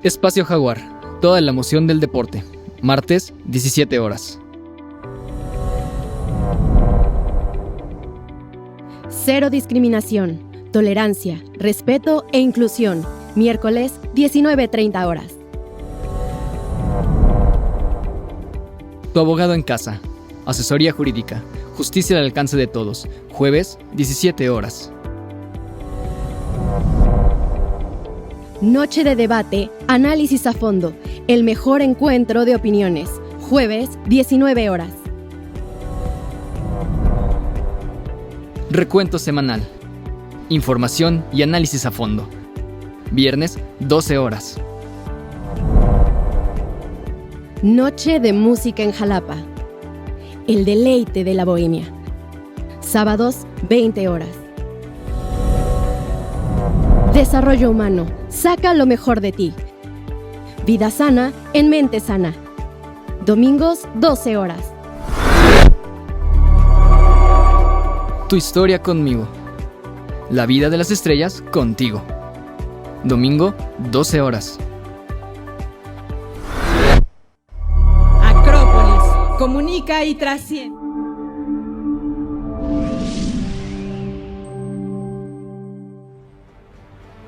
Espacio Jaguar, toda la emoción del deporte. Martes, 17 horas. Cero discriminación, tolerancia, respeto e inclusión. Miércoles, 19:30 horas. Tu abogado en casa. Asesoría jurídica. Justicia al alcance de todos. Jueves, 17 horas. Noche de debate, análisis a fondo. El mejor encuentro de opiniones. Jueves, 19 horas. Recuento semanal. Información y análisis a fondo. Viernes, 12 horas. Noche de música en Jalapa. El deleite de la bohemia. Sábados, 20 horas. Desarrollo humano. Saca lo mejor de ti. Vida sana en mente sana. Domingos, 12 horas. Tu historia conmigo. La vida de las estrellas contigo. Domingo, 12 horas. Acrópolis. Comunica y trasciende.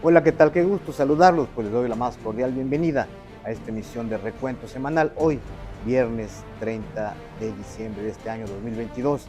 Hola, ¿qué tal? Qué gusto saludarlos, pues les doy la más cordial bienvenida a esta emisión de Recuento Semanal. Hoy, viernes 30 de diciembre de este año 2022.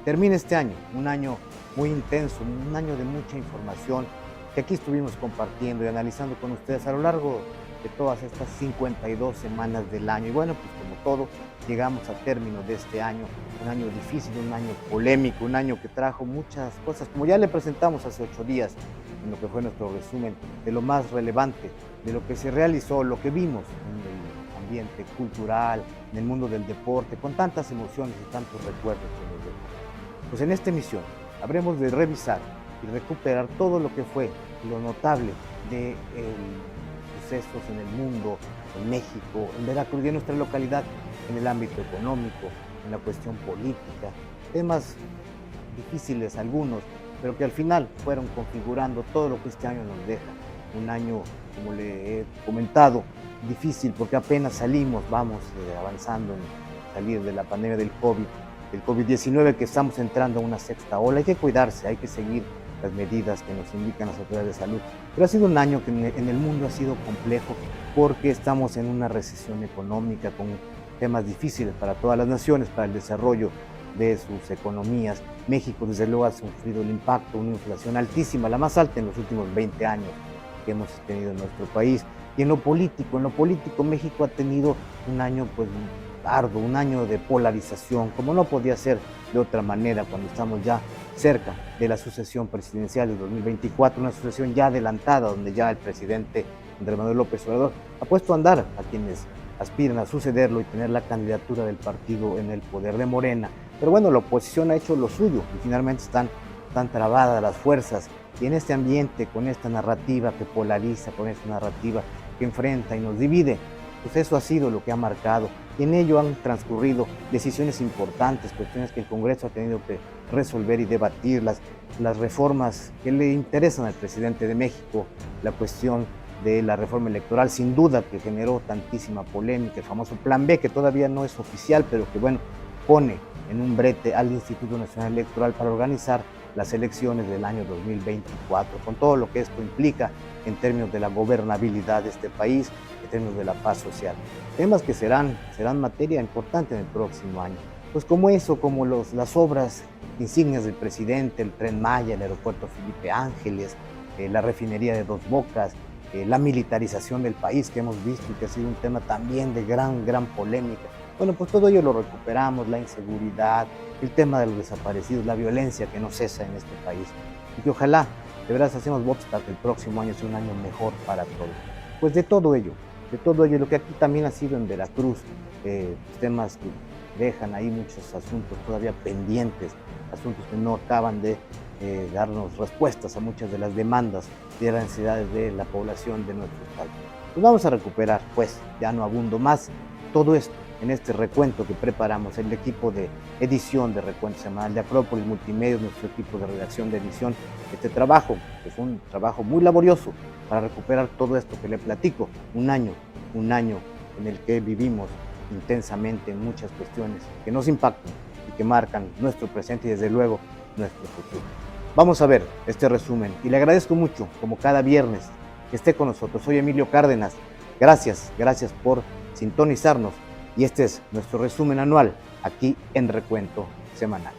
Termina este año, un año muy intenso, un año de mucha información que aquí estuvimos compartiendo y analizando con ustedes a lo largo de todas estas 52 semanas del año. Y bueno, pues como todo, llegamos a término de este año, un año difícil, un año polémico, un año que trajo muchas cosas, como ya le presentamos hace 8 días, en lo que fue nuestro resumen de lo más relevante, de lo que se realizó, lo que vimos en el ambiente cultural, en el mundo del deporte, con tantas emociones y tantos recuerdos que nos dejó. Pues en esta emisión habremos de revisar y recuperar todo lo que fue lo notable de sucesos en el mundo, en México, en Veracruz y en nuestra localidad, en el ámbito económico, en la cuestión política, temas difíciles algunos, pero que al final fueron configurando todo lo que este año nos deja. Un año, como le he comentado, difícil porque apenas salimos, vamos avanzando en salir de la pandemia del COVID-19, que estamos entrando a una sexta ola. Hay que cuidarse, hay que seguir las medidas que nos indican las autoridades de salud. Pero ha sido un año que en el mundo ha sido complejo porque estamos en una recesión económica con temas difíciles para todas las naciones, para el desarrollo de sus economías. México, desde luego, ha sufrido el impacto, una inflación altísima, la más alta en los últimos 20 años que hemos tenido en nuestro país. Y en lo político, México ha tenido un año pues arduo, un año de polarización, como no podía ser de otra manera cuando estamos ya cerca de la sucesión presidencial de 2024, una sucesión ya adelantada, donde ya el presidente Andrés Manuel López Obrador ha puesto a andar a quienes aspiran a sucederlo y tener la candidatura del partido en el poder de Morena. Pero bueno, la oposición ha hecho lo suyo y finalmente están trabadas las fuerzas. Y en este ambiente, con esta narrativa que polariza, con esta narrativa que enfrenta y nos divide, pues eso ha sido lo que ha marcado. Y en ello han transcurrido decisiones importantes, cuestiones que el Congreso ha tenido que resolver y debatir, las reformas que le interesan al presidente de México, la cuestión de la reforma electoral, sin duda que generó tantísima polémica, el famoso Plan B, que todavía no es oficial, pero que bueno, pone en un brete al Instituto Nacional Electoral para organizar las elecciones del año 2024, con todo lo que esto implica en términos de la gobernabilidad de este país, en términos de la paz social. Temas que serán materia importante en el próximo año. Pues como eso, como las obras insignias del presidente, el Tren Maya, el aeropuerto Felipe Ángeles, la refinería de Dos Bocas, la militarización del país que hemos visto y que ha sido un tema también de gran polémica. Bueno, pues todo ello lo recuperamos, la inseguridad, el tema de los desaparecidos, la violencia que no cesa en este país. Y que ojalá, de verdad, hacemos votos para que el próximo año sea un año mejor para todos. Pues de todo ello, lo que aquí también ha sido en Veracruz, temas que dejan ahí muchos asuntos todavía pendientes, asuntos que no acaban de darnos respuestas a muchas de las demandas y de las necesidades de la población de nuestro estado. Pues vamos a recuperar, pues ya no abundo más, todo esto en este recuento que preparamos, el equipo de edición de Recuento Semanal de Acrópolis Multimedios, nuestro equipo de redacción de edición. Este trabajo, que fue un trabajo muy laborioso, para recuperar todo esto que le platico. Un año en el que vivimos intensamente en muchas cuestiones que nos impactan y que marcan nuestro presente y desde luego nuestro futuro. Vamos a ver este resumen y le agradezco mucho, como cada viernes, que esté con nosotros. Soy Emilio Cárdenas. Gracias por sintonizarnos y este es nuestro resumen anual aquí en Recuento Semanal.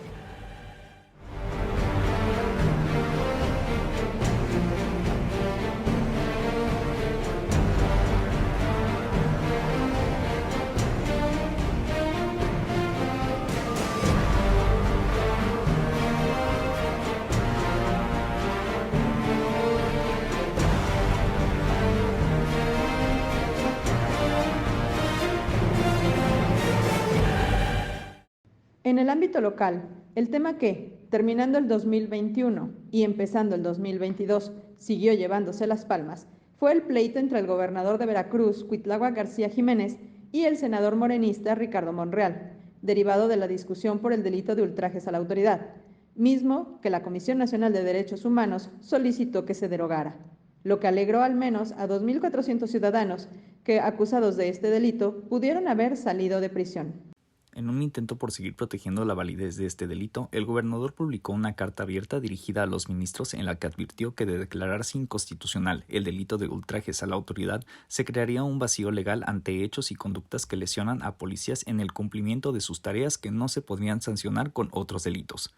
En el ámbito local, el tema que, terminando el 2021 y empezando el 2022, siguió llevándose las palmas, fue el pleito entre el gobernador de Veracruz, Cuitláhuac García Jiménez, y el senador morenista Ricardo Monreal, derivado de la discusión por el delito de ultrajes a la autoridad, mismo que la Comisión Nacional de Derechos Humanos solicitó que se derogara, lo que alegró al menos a 2.400 ciudadanos que, acusados de este delito, pudieron haber salido de prisión. En un intento por seguir protegiendo la validez de este delito, el gobernador publicó una carta abierta dirigida a los ministros en la que advirtió que de declararse inconstitucional el delito de ultrajes a la autoridad, se crearía un vacío legal ante hechos y conductas que lesionan a policías en el cumplimiento de sus tareas que no se podrían sancionar con otros delitos.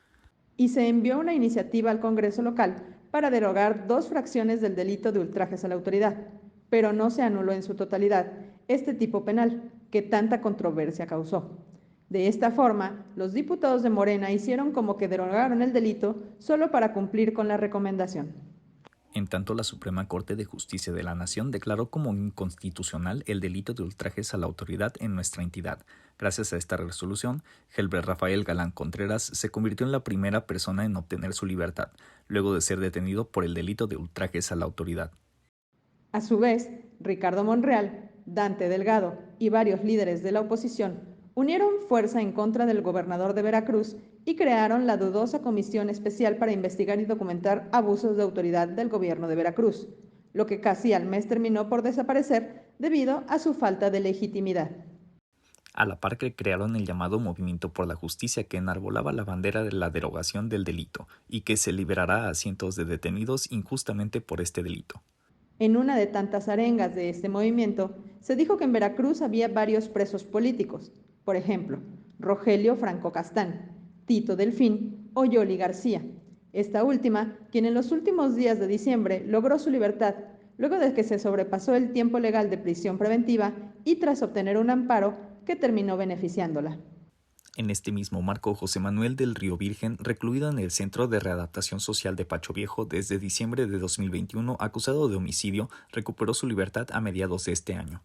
Y se envió una iniciativa al Congreso local para derogar 2 fracciones del delito de ultrajes a la autoridad, pero no se anuló en su totalidad este tipo penal que tanta controversia causó. De esta forma, los diputados de Morena hicieron como que derogaron el delito solo para cumplir con la recomendación. En tanto, la Suprema Corte de Justicia de la Nación declaró como inconstitucional el delito de ultrajes a la autoridad en nuestra entidad. Gracias a esta resolución, Helber Rafael Galán Contreras se convirtió en la primera persona en obtener su libertad, luego de ser detenido por el delito de ultrajes a la autoridad. A su vez, Ricardo Monreal, Dante Delgado y varios líderes de la oposición unieron fuerza en contra del gobernador de Veracruz y crearon la dudosa Comisión Especial para investigar y documentar abusos de autoridad del gobierno de Veracruz, lo que casi al mes terminó por desaparecer debido a su falta de legitimidad. A la par que crearon el llamado Movimiento por la Justicia, que enarbolaba la bandera de la derogación del delito y que se liberará a cientos de detenidos injustamente por este delito. En una de tantas arengas de este movimiento, se dijo que en Veracruz había varios presos políticos. Por ejemplo, Rogelio Franco Castán, Tito Delfín o Yoli García. Esta última, quien en los últimos días de diciembre logró su libertad, luego de que se sobrepasó el tiempo legal de prisión preventiva y tras obtener un amparo que terminó beneficiándola. En este mismo marco, José Manuel del Río Virgen, recluido en el Centro de Readaptación Social de Pacho Viejo desde diciembre de 2021, acusado de homicidio, recuperó su libertad a mediados de este año.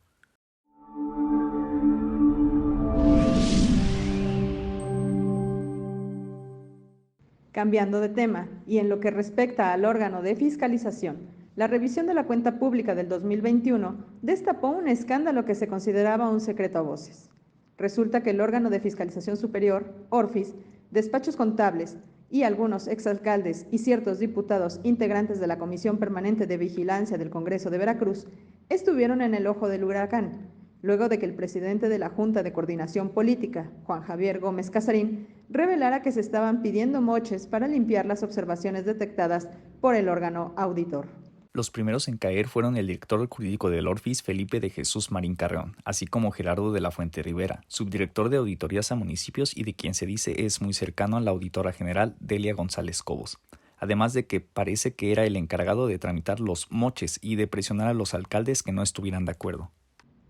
Cambiando de tema, y en lo que respecta al órgano de fiscalización, la revisión de la cuenta pública del 2021 destapó un escándalo que se consideraba un secreto a voces. Resulta que el órgano de fiscalización superior, ORFIS, despachos contables y algunos exalcaldes y ciertos diputados integrantes de la Comisión Permanente de Vigilancia del Congreso de Veracruz estuvieron en el ojo del huracán, luego de que el presidente de la Junta de Coordinación Política, Juan Javier Gómez Casarín, revelara que se estaban pidiendo moches para limpiar las observaciones detectadas por el órgano auditor. Los primeros en caer fueron el director jurídico del ORFIS, Felipe de Jesús Marín Carreón, así como Gerardo de la Fuente Rivera, subdirector de auditorías a municipios y de quien se dice es muy cercano a la auditora general Delia González Cobos. Además de que parece que era el encargado de tramitar los moches y de presionar a los alcaldes que no estuvieran de acuerdo.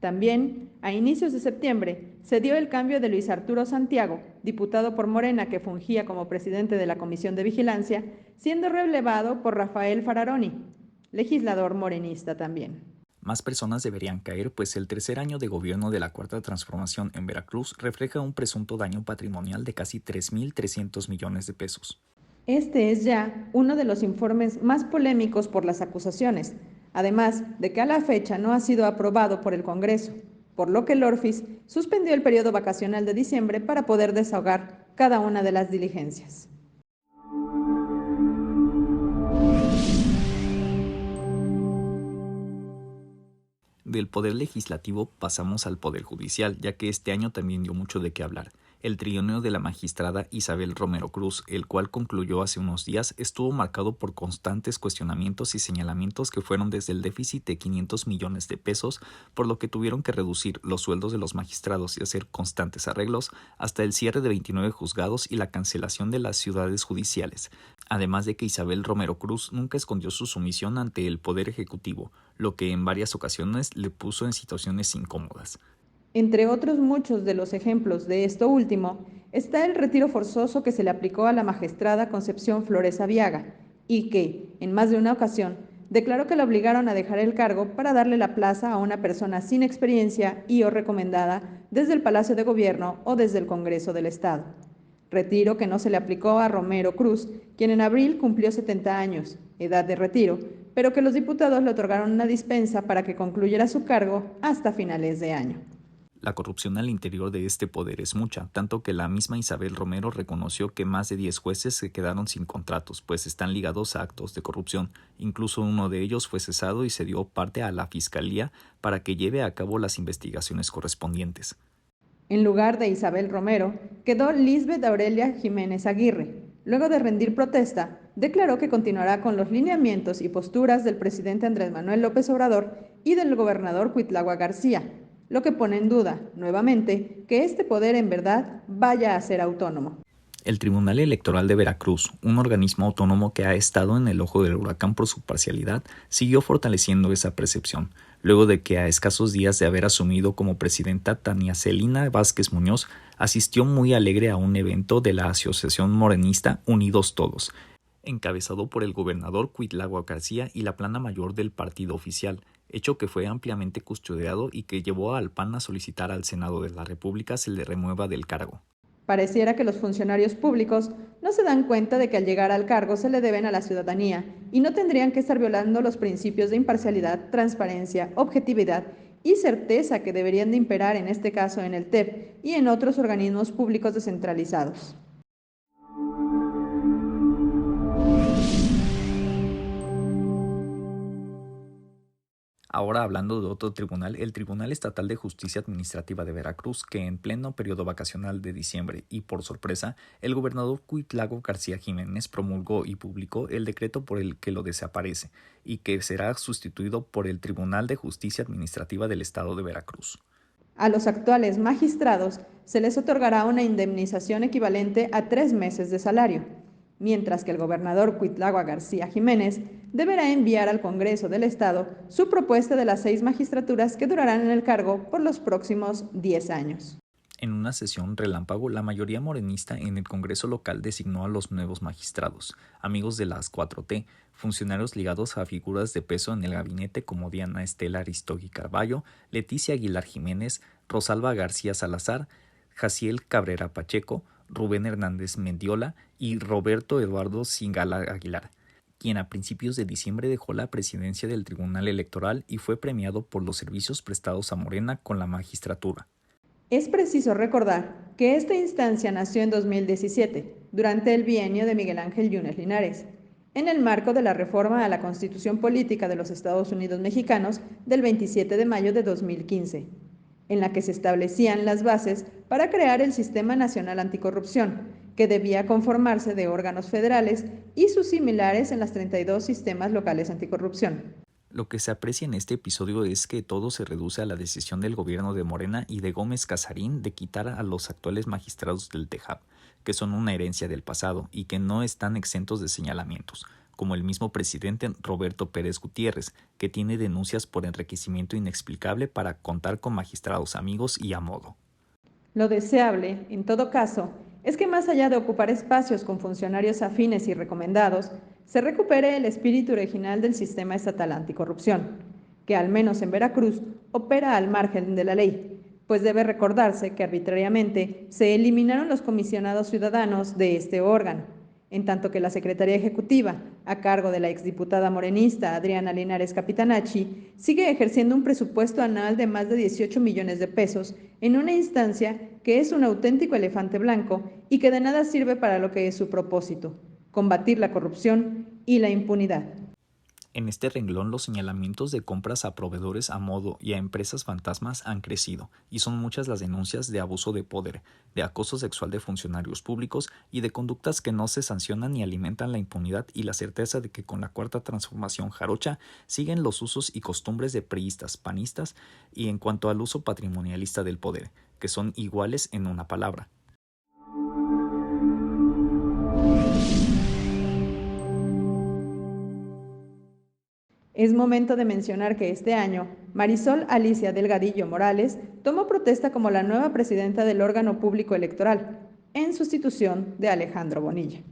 También, a inicios de septiembre, se dio el cambio de Luis Arturo Santiago, diputado por Morena que fungía como presidente de la Comisión de Vigilancia, siendo relevado por Rafael Fararoni, legislador morenista también. Más personas deberían caer, pues el tercer año de gobierno de la Cuarta Transformación en Veracruz refleja un presunto daño patrimonial de casi 3.300 millones de pesos. Este es ya uno de los informes más polémicos por las acusaciones, además de que a la fecha no ha sido aprobado por el Congreso, por lo que el ORFIS suspendió el periodo vacacional de diciembre para poder desahogar cada una de las diligencias. Del poder legislativo pasamos al poder judicial, ya que este año también dio mucho de qué hablar. El trienio de la magistrada Isabel Romero Cruz, el cual concluyó hace unos días, estuvo marcado por constantes cuestionamientos y señalamientos que fueron desde el déficit de 500 millones de pesos, por lo que tuvieron que reducir los sueldos de los magistrados y hacer constantes arreglos, hasta el cierre de 29 juzgados y la cancelación de las ciudades judiciales. Además de que Isabel Romero Cruz nunca escondió su sumisión ante el Poder Ejecutivo, lo que en varias ocasiones le puso en situaciones incómodas. Entre otros muchos de los ejemplos de esto último, está el retiro forzoso que se le aplicó a la magistrada Concepción Flores Aviaga y que, en más de una ocasión, declaró que la obligaron a dejar el cargo para darle la plaza a una persona sin experiencia y o recomendada desde el Palacio de Gobierno o desde el Congreso del Estado. Retiro que no se le aplicó a Romero Cruz, quien en abril cumplió 70 años, edad de retiro, pero que los diputados le otorgaron una dispensa para que concluyera su cargo hasta finales de año. La corrupción al interior de este poder es mucha, tanto que la misma Isabel Romero reconoció que más de 10 jueces se quedaron sin contratos, pues están ligados a actos de corrupción. Incluso uno de ellos fue cesado y se dio parte a la Fiscalía para que lleve a cabo las investigaciones correspondientes. En lugar de Isabel Romero, quedó Lisbeth Aurelia Jiménez Aguirre. Luego de rendir protesta, declaró que continuará con los lineamientos y posturas del presidente Andrés Manuel López Obrador y del gobernador Cuitlagua García, lo que pone en duda, nuevamente, que este poder en verdad vaya a ser autónomo. El Tribunal Electoral de Veracruz, un organismo autónomo que ha estado en el ojo del huracán por su parcialidad, siguió fortaleciendo esa percepción, luego de que a escasos días de haber asumido como presidenta Tania Celina Vázquez Muñoz, asistió muy alegre a un evento de la Asociación Morenista Unidos Todos, encabezado por el gobernador Cuitlagua García y la plana mayor del partido oficial, hecho que fue ampliamente custodiado y que llevó al PAN a solicitar al Senado de la República se le remueva del cargo. Pareciera que los funcionarios públicos no se dan cuenta de que al llegar al cargo se le deben a la ciudadanía y no tendrían que estar violando los principios de imparcialidad, transparencia, objetividad y certeza que deberían de imperar en este caso en el TEP y en otros organismos públicos descentralizados. Ahora hablando de otro tribunal, el Tribunal Estatal de Justicia Administrativa de Veracruz, que en pleno periodo vacacional de diciembre y por sorpresa, el gobernador Cuitlagua García Jiménez promulgó y publicó el decreto por el que lo desaparece y que será sustituido por el Tribunal de Justicia Administrativa del Estado de Veracruz. A los actuales magistrados se les otorgará una indemnización equivalente a 3 meses de salario, mientras que el gobernador Cuitlagua García Jiménez deberá enviar al Congreso del Estado su propuesta de las 6 magistraturas que durarán en el cargo por los próximos 10 años. En una sesión relámpago, la mayoría morenista en el Congreso local designó a los nuevos magistrados, amigos de las 4T, funcionarios ligados a figuras de peso en el gabinete como Diana Estela Aristógi Carballo, Leticia Aguilar Jiménez, Rosalba García Salazar, Jaciel Cabrera Pacheco, Rubén Hernández Mendiola y Roberto Eduardo Zingala Aguilar, quien a principios de diciembre dejó la presidencia del Tribunal Electoral y fue premiado por los servicios prestados a Morena con la magistratura. Es preciso recordar que esta instancia nació en 2017, durante el bienio de Miguel Ángel Yunes Linares, en el marco de la reforma a la Constitución Política de los Estados Unidos Mexicanos del 27 de mayo de 2015, en la que se establecían las bases para crear el Sistema Nacional Anticorrupción, que debía conformarse de órganos federales y sus similares en las 32 sistemas locales anticorrupción. Lo que se aprecia en este episodio es que todo se reduce a la decisión del gobierno de Morena y de Gómez Casarín de quitar a los actuales magistrados del TEJAP, que son una herencia del pasado y que no están exentos de señalamientos, como el mismo presidente Roberto Pérez Gutiérrez, que tiene denuncias por enriquecimiento inexplicable para contar con magistrados amigos y a modo. Lo deseable, en todo caso, es que más allá de ocupar espacios con funcionarios afines y recomendados, se recupere el espíritu original del sistema estatal anticorrupción, que al menos en Veracruz opera al margen de la ley, pues debe recordarse que arbitrariamente se eliminaron los comisionados ciudadanos de este órgano, en tanto que la Secretaría Ejecutiva, a cargo de la exdiputada morenista Adriana Linares Capitanacci, sigue ejerciendo un presupuesto anual de más de 18 millones de pesos en una instancia que es un auténtico elefante blanco y que de nada sirve para lo que es su propósito: combatir la corrupción y la impunidad. En este renglón, los señalamientos de compras a proveedores a modo y a empresas fantasmas han crecido, y son muchas las denuncias de abuso de poder, de acoso sexual de funcionarios públicos y de conductas que no se sancionan ni alimentan la impunidad y la certeza de que con la Cuarta Transformación jarocha siguen los usos y costumbres de priistas, panistas y en cuanto al uso patrimonialista del poder, que son iguales en una palabra. Es momento de mencionar que este año, Marisol Alicia Delgadillo Morales tomó protesta como la nueva presidenta del órgano público electoral, en sustitución de Alejandro Bonilla.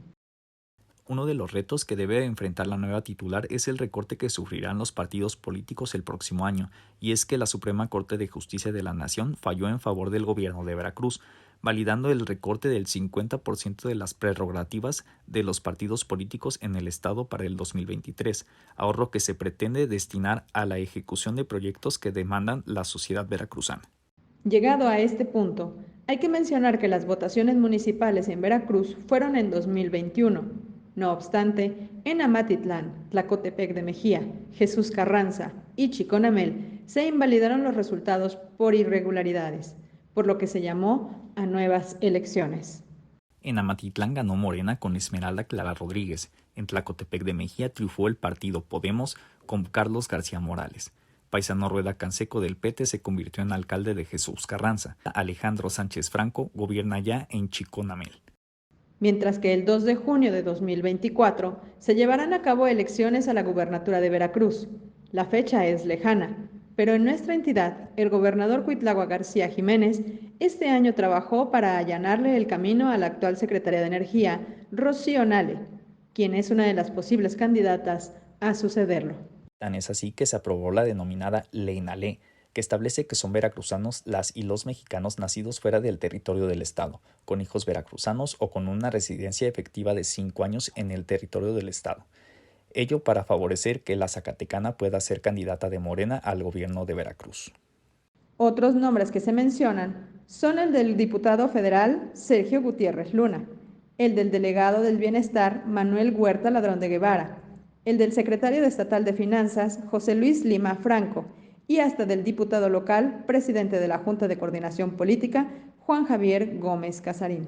Uno de los retos que debe enfrentar la nueva titular es el recorte que sufrirán los partidos políticos el próximo año, y es que la Suprema Corte de Justicia de la Nación falló en favor del gobierno de Veracruz, validando el recorte del 50% de las prerrogativas de los partidos políticos en el Estado para el 2023, ahorro que se pretende destinar a la ejecución de proyectos que demandan la sociedad veracruzana. Llegado a este punto, hay que mencionar que las votaciones municipales en Veracruz fueron en 2021. No obstante, en Amatitlán, Tlacotepec de Mejía, Jesús Carranza y Chiconamel se invalidaron los resultados por irregularidades, por lo que se llamó a nuevas elecciones. En Amatitlán ganó Morena con Esmeralda Clara Rodríguez. En Tlacotepec de Mejía triunfó el partido Podemos con Carlos García Morales. Paisano Rueda Canseco del PT se convirtió en alcalde de Jesús Carranza. Alejandro Sánchez Franco gobierna ya en Chiconamel. Mientras que el 2 de junio de 2024 se llevarán a cabo elecciones a la gubernatura de Veracruz. La fecha es lejana, pero en nuestra entidad, el gobernador Cuitlagua García Jiménez este año trabajó para allanarle el camino a la actual secretaria de Energía, Rocío Nale, quien es una de las posibles candidatas a sucederlo. Tan es así que se aprobó la denominada Ley Nale, que establece que son veracruzanos las y los mexicanos nacidos fuera del territorio del Estado, con hijos veracruzanos o con una residencia efectiva de 5 años en el territorio del Estado. Ello para favorecer que la zacatecana pueda ser candidata de Morena al gobierno de Veracruz. Otros nombres que se mencionan son el del diputado federal Sergio Gutiérrez Luna, el del delegado del Bienestar Manuel Huerta Ladrón de Guevara, el del secretario estatal de Finanzas José Luis Lima Franco, y hasta del diputado local, presidente de la Junta de Coordinación Política, Juan Javier Gómez Casarín.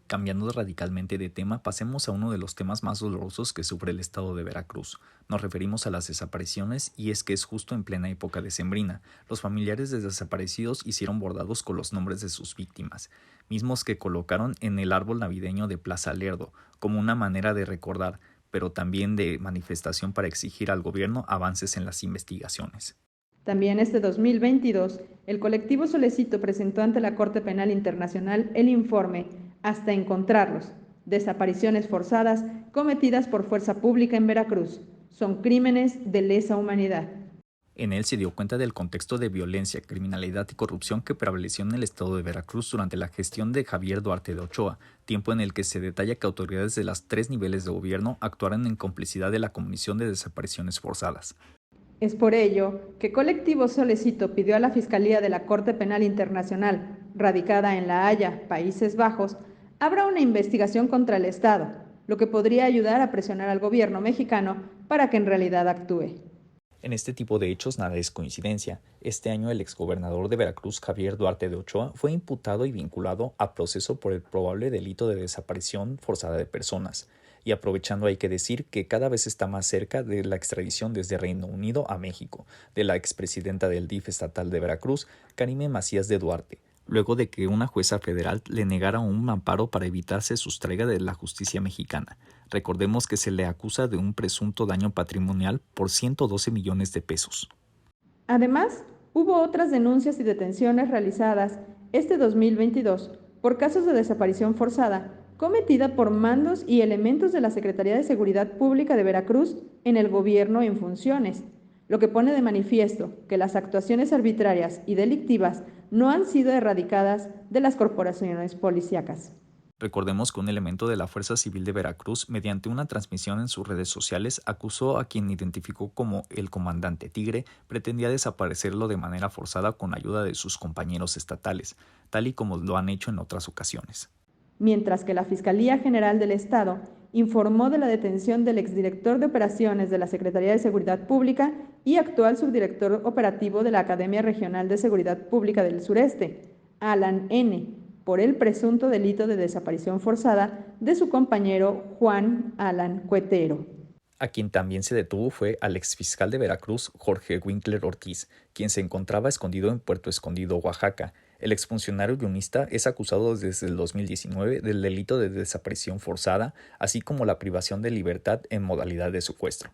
Cambiando radicalmente de tema, pasemos a uno de los temas más dolorosos que sufre el estado de Veracruz. Nos referimos a las desapariciones, y es que es justo en plena época decembrina. Los familiares de desaparecidos hicieron bordados con los nombres de sus víctimas, mismos que colocaron en el árbol navideño de Plaza Lerdo, como una manera de recordar, pero también de manifestación para exigir al gobierno avances en las investigaciones. También este 2022, el colectivo Solecito presentó ante la Corte Penal Internacional el informe Hasta encontrarlos, desapariciones forzadas cometidas por fuerza pública en Veracruz. Son crímenes de lesa humanidad. En él se dio cuenta del contexto de violencia, criminalidad y corrupción que prevaleció en el estado de Veracruz durante la gestión de Javier Duarte de Ochoa, tiempo en el que se detalla que autoridades de los 3 niveles de gobierno actuaron en complicidad de la Comisión de Desapariciones Forzadas. Es por ello que Colectivo Solecito pidió a la Fiscalía de la Corte Penal Internacional, radicada en La Haya, Países Bajos, abra una investigación contra el Estado, lo que podría ayudar a presionar al gobierno mexicano para que en realidad actúe. En este tipo de hechos nada es coincidencia. Este año el exgobernador de Veracruz, Javier Duarte de Ochoa, fue imputado y vinculado a proceso por el probable delito de desaparición forzada de personas. Y aprovechando hay que decir que cada vez está más cerca de la extradición desde Reino Unido a México, de la expresidenta del DIF estatal de Veracruz, Karime Macías de Duarte, luego de que una jueza federal le negara un amparo para evitar se sustraiga de la justicia mexicana. Recordemos que se le acusa de un presunto daño patrimonial por 112 millones de pesos. Además, hubo otras denuncias y detenciones realizadas este 2022 por casos de desaparición forzada cometida por mandos y elementos de la Secretaría de Seguridad Pública de Veracruz en el gobierno en funciones, lo que pone de manifiesto que las actuaciones arbitrarias y delictivas no han sido erradicadas de las corporaciones policíacas. Recordemos que un elemento de la Fuerza Civil de Veracruz, mediante una transmisión en sus redes sociales, acusó a quien identificó como el comandante Tigre, pretendía desaparecerlo de manera forzada con ayuda de sus compañeros estatales, tal y como lo han hecho en otras ocasiones. Mientras que la Fiscalía General del Estado informó de la detención del exdirector de operaciones de la Secretaría de Seguridad Pública y actual subdirector operativo de la Academia Regional de Seguridad Pública del Sureste, Alan N., por el presunto delito de desaparición forzada de su compañero Juan Alan Cuetero. A quien también se detuvo fue al exfiscal de Veracruz, Jorge Winkler Ortiz, quien se encontraba escondido en Puerto Escondido, Oaxaca. El exfuncionario unionista es acusado desde el 2019 del delito de desaparición forzada, así como la privación de libertad en modalidad de secuestro.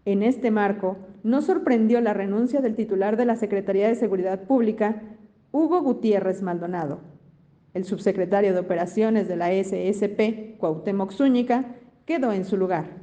En este marco, no sorprendió la renuncia del titular de la Secretaría de Seguridad Pública, Hugo Gutiérrez Maldonado. El subsecretario de Operaciones de la SSP, Cuauhtémoc Zúñiga, quedó en su lugar.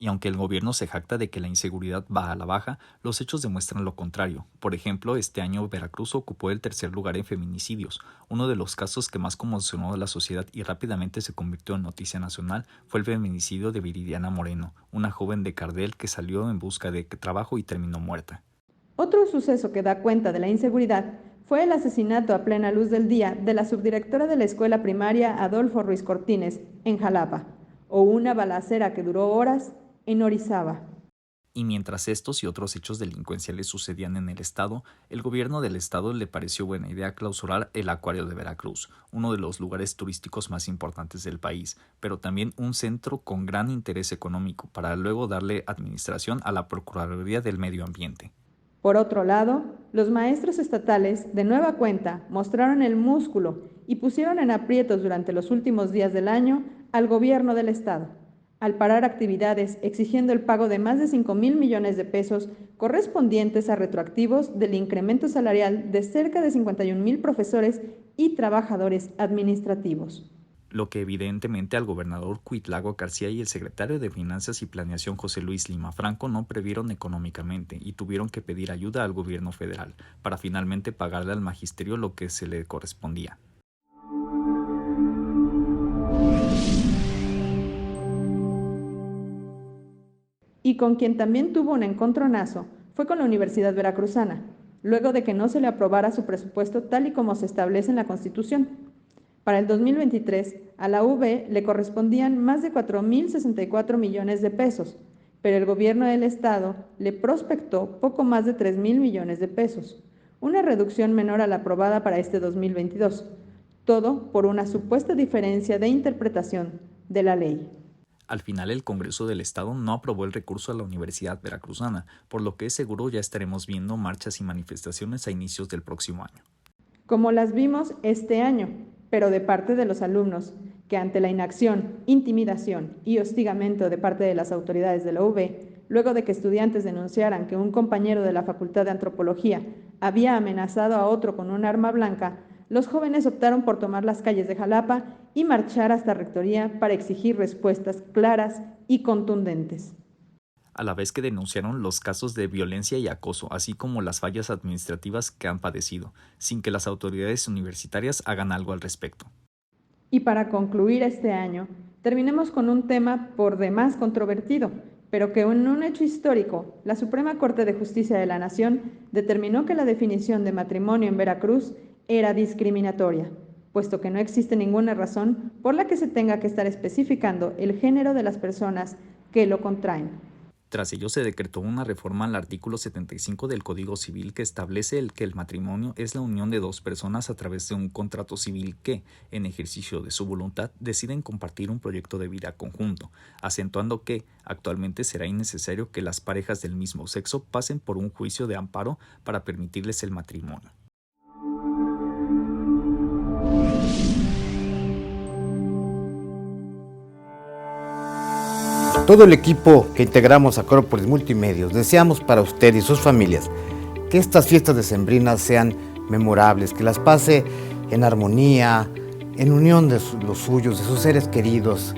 Y aunque el gobierno se jacta de que la inseguridad va a la baja, los hechos demuestran lo contrario. Por ejemplo, este año Veracruz ocupó el tercer lugar en feminicidios. Uno de los casos que más conmocionó a la sociedad y rápidamente se convirtió en noticia nacional fue el feminicidio de Viridiana Moreno, una joven de Cardel que salió en busca de trabajo y terminó muerta. Otro suceso que da cuenta de la inseguridad fue el asesinato a plena luz del día de la subdirectora de la escuela primaria Adolfo Ruiz Cortines, en Jalapa, o una balacera que duró horas en Orizaba. Y mientras estos y otros hechos delincuenciales sucedían en el estado, el gobierno del estado le pareció buena idea clausurar el Acuario de Veracruz, uno de los lugares turísticos más importantes del país, pero también un centro con gran interés económico, para luego darle administración a la Procuraduría del Medio Ambiente. Por otro lado, los maestros estatales, de nueva cuenta, mostraron el músculo y pusieron en aprietos durante los últimos días del año al gobierno del estado, al parar actividades exigiendo el pago de más de 5,000 millones de pesos correspondientes a retroactivos del incremento salarial de cerca de 51,000 profesores y trabajadores administrativos. Lo que evidentemente al gobernador Cuitlagua García y el secretario de Finanzas y Planeación José Luis Lima Franco no previeron económicamente y tuvieron que pedir ayuda al gobierno federal para finalmente pagarle al magisterio lo que se le correspondía. Y con quien también tuvo un encontronazo fue con la Universidad Veracruzana, luego de que no se le aprobara su presupuesto tal y como se establece en la Constitución. Para el 2023, a la UV le correspondían más de 4,064 millones de pesos, pero el gobierno del estado le prospectó poco más de 3,000 millones de pesos, una reducción menor a la aprobada para este 2022, todo por una supuesta diferencia de interpretación de la ley. Al final, el Congreso del Estado no aprobó el recurso a la Universidad Veracruzana, por lo que es seguro ya estaremos viendo marchas y manifestaciones a inicios del próximo año. Como las vimos este año, pero de parte de los alumnos, que ante la inacción, intimidación y hostigamiento de parte de las autoridades de la UV, luego de que estudiantes denunciaran que un compañero de la Facultad de Antropología había amenazado a otro con un arma blanca, los jóvenes optaron por tomar las calles de Jalapa y marchar hasta Rectoría para exigir respuestas claras y contundentes. A la vez que denunciaron los casos de violencia y acoso, así como las fallas administrativas que han padecido, sin que las autoridades universitarias hagan algo al respecto. Y para concluir este año, terminemos con un tema por demás controvertido, pero que en un hecho histórico, la Suprema Corte de Justicia de la Nación determinó que la definición de matrimonio en Veracruz era discriminatoria, puesto que no existe ninguna razón por la que se tenga que estar especificando el género de las personas que lo contraen. Tras ello se decretó una reforma al artículo 75 del Código Civil que establece que el matrimonio es la unión de dos personas a través de un contrato civil que, en ejercicio de su voluntad, deciden compartir un proyecto de vida conjunto, acentuando que actualmente será innecesario que las parejas del mismo sexo pasen por un juicio de amparo para permitirles el matrimonio. Todo el equipo que integramos Acrópolis Multimedios deseamos para usted y sus familias que estas fiestas decembrinas sean memorables, que las pase en armonía, en unión de los suyos, de sus seres queridos,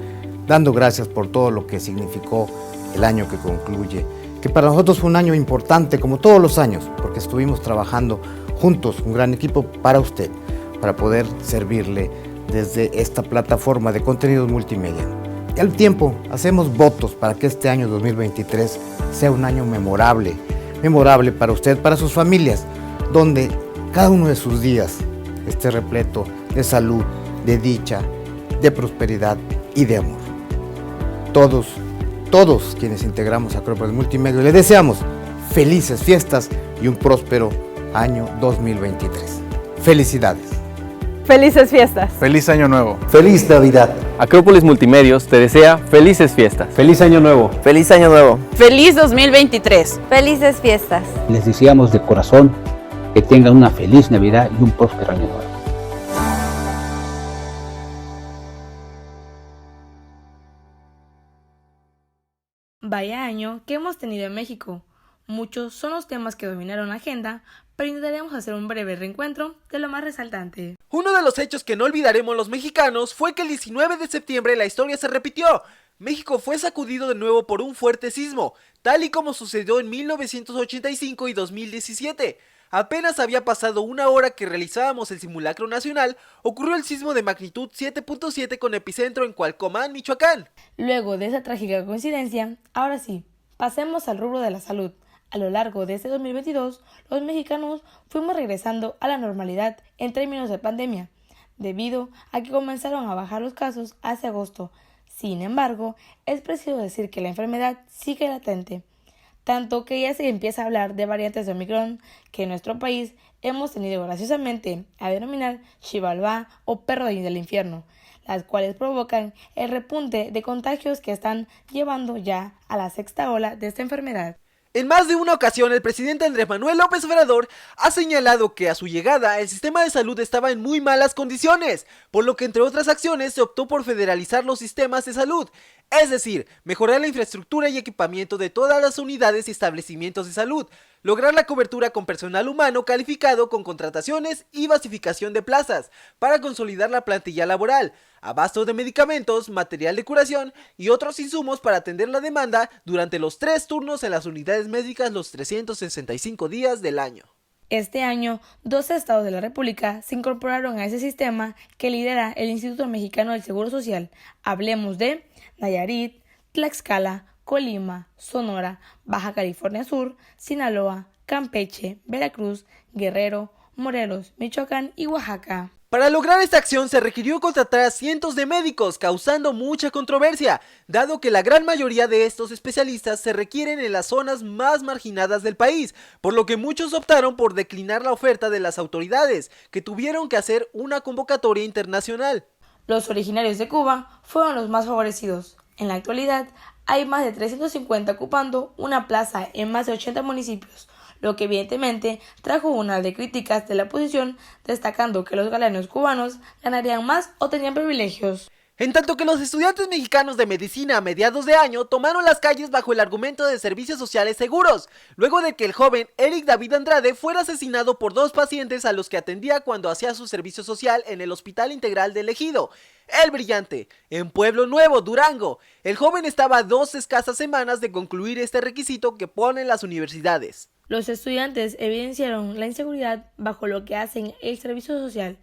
dando gracias por todo lo que significó el año que concluye, que para nosotros fue un año importante, como todos los años, porque estuvimos trabajando juntos, un gran equipo para usted, para poder servirle desde esta plataforma de contenidos multimedia. Y al tiempo, hacemos votos para que este año 2023 sea un año memorable para usted, para sus familias, donde cada uno de sus días esté repleto de salud, de dicha, de prosperidad y de amor. Todos quienes integramos Acrópolis Multimedia le deseamos felices fiestas y un próspero año 2023. Felicidades. ¡Felices fiestas! ¡Feliz Año Nuevo! ¡Feliz Navidad! Acrópolis Multimedios te desea felices fiestas. ¡Feliz Año Nuevo! ¡Feliz Año Nuevo! ¡Feliz 2023! ¡Felices fiestas! Les deseamos de corazón que tengan una feliz Navidad y un próspero año nuevo. Vaya año que hemos tenido en México. Muchos son los temas que dominaron la agenda, pero intentaremos hacer un breve reencuentro de lo más resaltante. Uno de los hechos que no olvidaremos los mexicanos fue que el 19 de septiembre la historia se repitió. México fue sacudido de nuevo por un fuerte sismo, tal y como sucedió en 1985 y 2017. Apenas había pasado una hora que realizábamos el simulacro nacional, ocurrió el sismo de magnitud 7.7 con epicentro en Cualcomán, Michoacán. Luego de esa trágica coincidencia, ahora sí, pasemos al rubro de la salud. A lo largo de este 2022, los mexicanos fuimos regresando a la normalidad en términos de pandemia, debido a que comenzaron a bajar los casos hacia agosto. Sin embargo, es preciso decir que la enfermedad sigue latente, tanto que ya se empieza a hablar de variantes de Omicron que en nuestro país hemos tenido graciosamente a denominar Xibalbá o perro del infierno, las cuales provocan el repunte de contagios que están llevando ya a la sexta ola de esta enfermedad. En más de una ocasión, el presidente Andrés Manuel López Obrador ha señalado que a su llegada el sistema de salud estaba en muy malas condiciones, por lo que entre otras acciones se optó por federalizar los sistemas de salud, es decir, mejorar la infraestructura y equipamiento de todas las unidades y establecimientos de salud, lograr la cobertura con personal humano calificado con contrataciones y basificación de plazas, para consolidar la plantilla laboral, abasto de medicamentos, material de curación y otros insumos para atender la demanda durante los 3 turnos en las unidades médicas los 365 días del año. Este año, 12 estados de la República se incorporaron a ese sistema que lidera el Instituto Mexicano del Seguro Social. Hablemos de Nayarit, Tlaxcala, Colima, Sonora, Baja California Sur, Sinaloa, Campeche, Veracruz, Guerrero, Morelos, Michoacán y Oaxaca. Para lograr esta acción se requirió contratar a cientos de médicos, causando mucha controversia, dado que la gran mayoría de estos especialistas se requieren en las zonas más marginadas del país, por lo que muchos optaron por declinar la oferta de las autoridades, que tuvieron que hacer una convocatoria internacional. Los originarios de Cuba fueron los más favorecidos. En la actualidad, hay más de 350 ocupando una plaza en más de 80 municipios, lo que evidentemente trajo una de críticas de la oposición, destacando que los galanes cubanos ganarían más o tenían privilegios. En tanto que los estudiantes mexicanos de medicina a mediados de año tomaron las calles bajo el argumento de servicios sociales seguros, luego de que el joven Eric David Andrade fuera asesinado por 2 pacientes a los que atendía cuando hacía su servicio social en el Hospital Integral del Ejido, El Brillante, en Pueblo Nuevo, Durango. El joven estaba a 2 escasas semanas de concluir este requisito que ponen las universidades. Los estudiantes evidenciaron la inseguridad bajo lo que hacen el servicio social,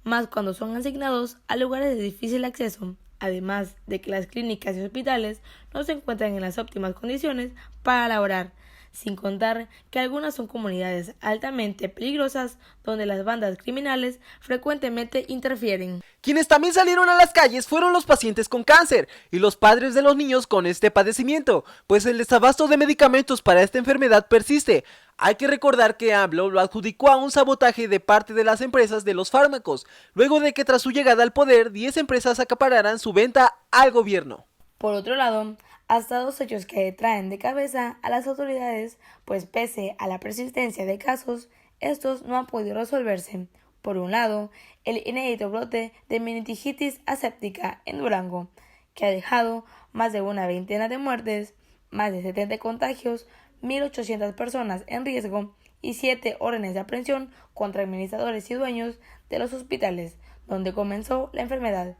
más cuando son asignados a lugares de difícil acceso, además de que las clínicas y hospitales no se encuentran en las óptimas condiciones para laborar, sin contar que algunas son comunidades altamente peligrosas donde las bandas criminales frecuentemente interfieren. Quienes también salieron a las calles fueron los pacientes con cáncer y los padres de los niños con este padecimiento, pues el desabasto de medicamentos para esta enfermedad persiste. Hay que recordar que AMLO lo adjudicó a un sabotaje de parte de las empresas de los fármacos, luego de que tras su llegada al poder 10 empresas acapararan su venta al gobierno. Por otro lado, hasta 2 hechos que traen de cabeza a las autoridades, pues pese a la persistencia de casos, estos no han podido resolverse. Por un lado, el inédito brote de meningitis aséptica en Durango, que ha dejado más de una veintena de muertes, más de 70 contagios, 1.800 personas en riesgo y 7 órdenes de aprehensión contra administradores y dueños de los hospitales donde comenzó la enfermedad,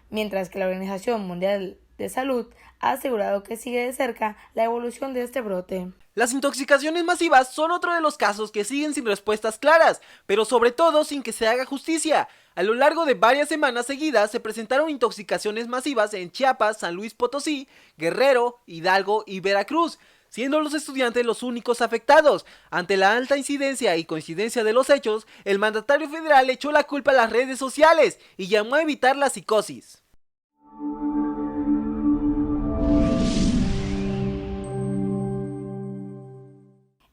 mientras que la Organización Mundial de Salud ha asegurado que sigue de cerca la evolución de este brote. Las intoxicaciones masivas son otro de los casos que siguen sin respuestas claras, pero sobre todo sin que se haga justicia. A lo largo de varias semanas seguidas se presentaron intoxicaciones masivas en Chiapas, San Luis Potosí, Guerrero, Hidalgo y Veracruz, siendo los estudiantes los únicos afectados. Ante la alta incidencia y coincidencia de los hechos, el mandatario federal echó la culpa a las redes sociales y llamó a evitar la psicosis.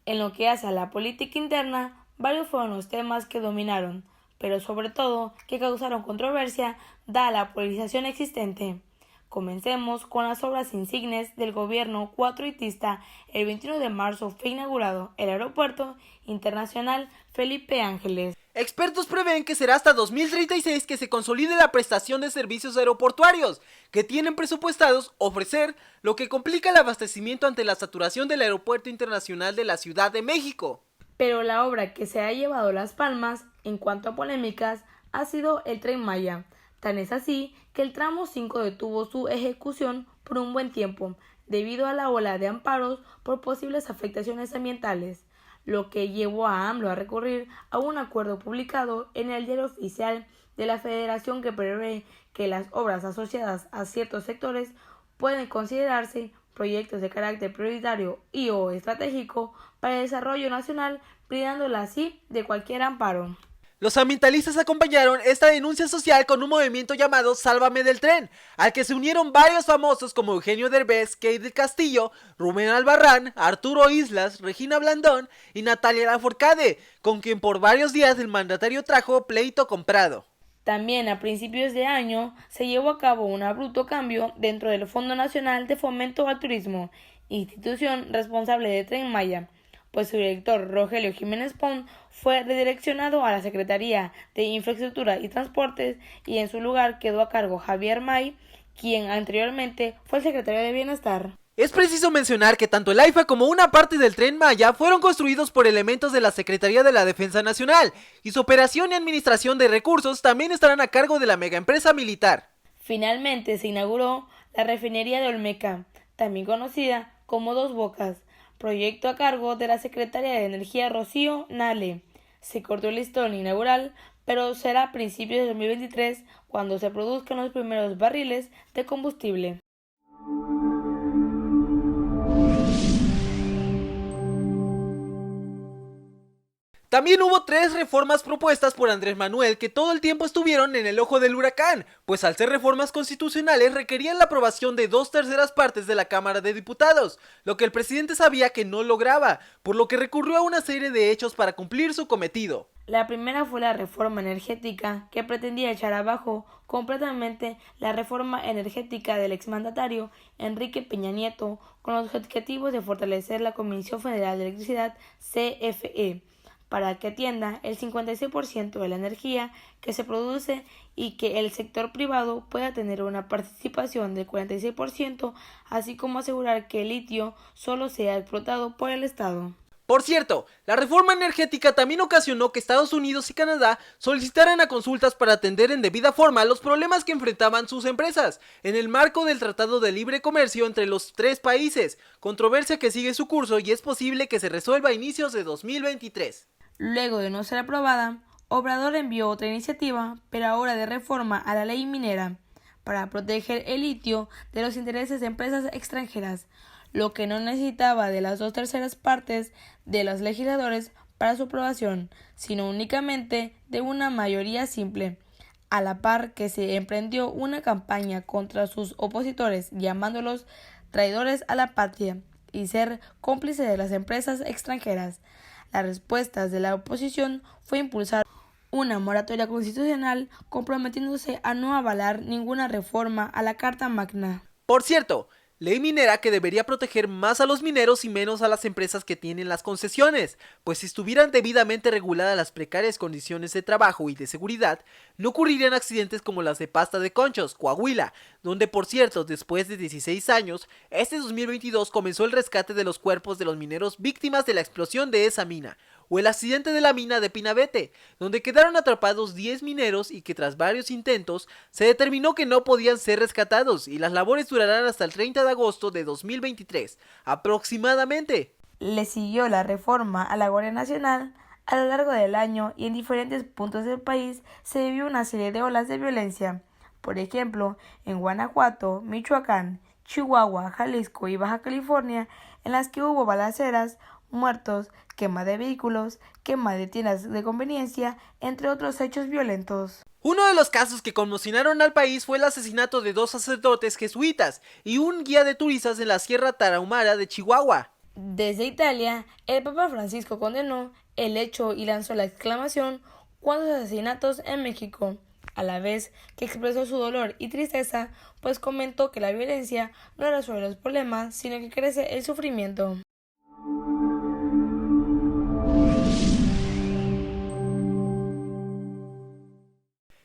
En lo que hace a la política interna, varios fueron los temas que dominaron, pero sobre todo que causaron controversia dada la polarización existente. Comencemos con las obras insignes del gobierno cuatroitista. El 21 de marzo fue inaugurado el Aeropuerto Internacional Felipe Ángeles. Expertos prevén que será hasta 2036 que se consolide la prestación de servicios aeroportuarios, que tienen presupuestados ofrecer, lo que complica el abastecimiento ante la saturación del Aeropuerto Internacional de la Ciudad de México. Pero la obra que se ha llevado las palmas, en cuanto a polémicas, ha sido el Tren Maya. Tan es así que el tramo 5 detuvo su ejecución por un buen tiempo, debido a la ola de amparos por posibles afectaciones ambientales, lo que llevó a AMLO a recurrir a un acuerdo publicado en el Diario Oficial de la Federación que prevé que las obras asociadas a ciertos sectores pueden considerarse proyectos de carácter prioritario y o estratégico para el desarrollo nacional, privándola así de cualquier amparo. Los ambientalistas acompañaron esta denuncia social con un movimiento llamado Sálvame del Tren, al que se unieron varios famosos como Eugenio Derbez, Kate del Castillo, Rubén Albarrán, Arturo Islas, Regina Blandón y Natalia Lafourcade, con quien por varios días el mandatario trajo pleito comprado. También a principios de año se llevó a cabo un abrupto cambio dentro del Fondo Nacional de Fomento al Turismo, institución responsable de Tren Maya, pues su director Rogelio Jiménez Pons fue redireccionado a la Secretaría de Infraestructura y Transportes y en su lugar quedó a cargo Javier May, quien anteriormente fue el secretario de Bienestar. Es preciso mencionar que tanto el AIFA como una parte del Tren Maya fueron construidos por elementos de la Secretaría de la Defensa Nacional, y su operación y administración de recursos también estarán a cargo de la megaempresa militar. Finalmente se inauguró la refinería de Olmeca, también conocida como Dos Bocas, proyecto a cargo de la Secretaria de Energía Rocío Nale. Se cortó el listón inaugural, pero será a principios de 2023 cuando se produzcan los primeros barriles de combustible. También hubo 3 reformas propuestas por Andrés Manuel que todo el tiempo estuvieron en el ojo del huracán, pues al ser reformas constitucionales requerían la aprobación de 2/3 partes de la Cámara de Diputados, lo que el presidente sabía que no lograba, por lo que recurrió a una serie de hechos para cumplir su cometido. La primera fue la reforma energética, que pretendía echar abajo completamente la reforma energética del exmandatario Enrique Peña Nieto, con los objetivos de fortalecer la Comisión Federal de Electricidad, CFE, para que atienda el 56% de la energía que se produce y que el sector privado pueda tener una participación del 46%, así como asegurar que el litio solo sea explotado por el Estado. Por cierto, la reforma energética también ocasionó que Estados Unidos y Canadá solicitaran a consultas para atender en debida forma los problemas que enfrentaban sus empresas, en el marco del Tratado de Libre Comercio entre los 3 países, controversia que sigue su curso y es posible que se resuelva a inicios de 2023. Luego de no ser aprobada, Obrador envió otra iniciativa, pero ahora de reforma a la ley minera, para proteger el litio de los intereses de empresas extranjeras, lo que no necesitaba de las 2/3 partes de los legisladores para su aprobación, sino únicamente de una mayoría simple, a la par que se emprendió una campaña contra sus opositores, llamándolos traidores a la patria y ser cómplices de las empresas extranjeras. Las respuestas de la oposición fue impulsar una moratoria constitucional comprometiéndose a no avalar ninguna reforma a la Carta Magna. Por cierto, ley minera que debería proteger más a los mineros y menos a las empresas que tienen las concesiones, pues si estuvieran debidamente reguladas las precarias condiciones de trabajo y de seguridad, no ocurrirían accidentes como las de Pasta de Conchos, Coahuila, donde por cierto, después de 16 años, este 2022 comenzó el rescate de los cuerpos de los mineros víctimas de la explosión de esa mina, o el accidente de la mina de Pinabete, donde quedaron atrapados 10 mineros y que tras varios intentos se determinó que no podían ser rescatados y las labores durarán hasta el 30 de agosto de 2023, aproximadamente. Le siguió la reforma a la Guardia Nacional. A lo largo del año y en diferentes puntos del país se vivió una serie de olas de violencia. Por ejemplo, en Guanajuato, Michoacán, Chihuahua, Jalisco y Baja California, en las que hubo balaceras, muertos, quema de vehículos, quema de tiendas de conveniencia, entre otros hechos violentos. Uno de los casos que conmocionaron al país fue el asesinato de 2 sacerdotes jesuitas y un guía de turistas en la Sierra Tarahumara de Chihuahua. Desde Italia, el Papa Francisco condenó el hecho y lanzó la exclamación "¿Cuántos asesinatos en México?", a la vez que expresó su dolor y tristeza, pues comentó que la violencia no resuelve los problemas, sino que crece el sufrimiento.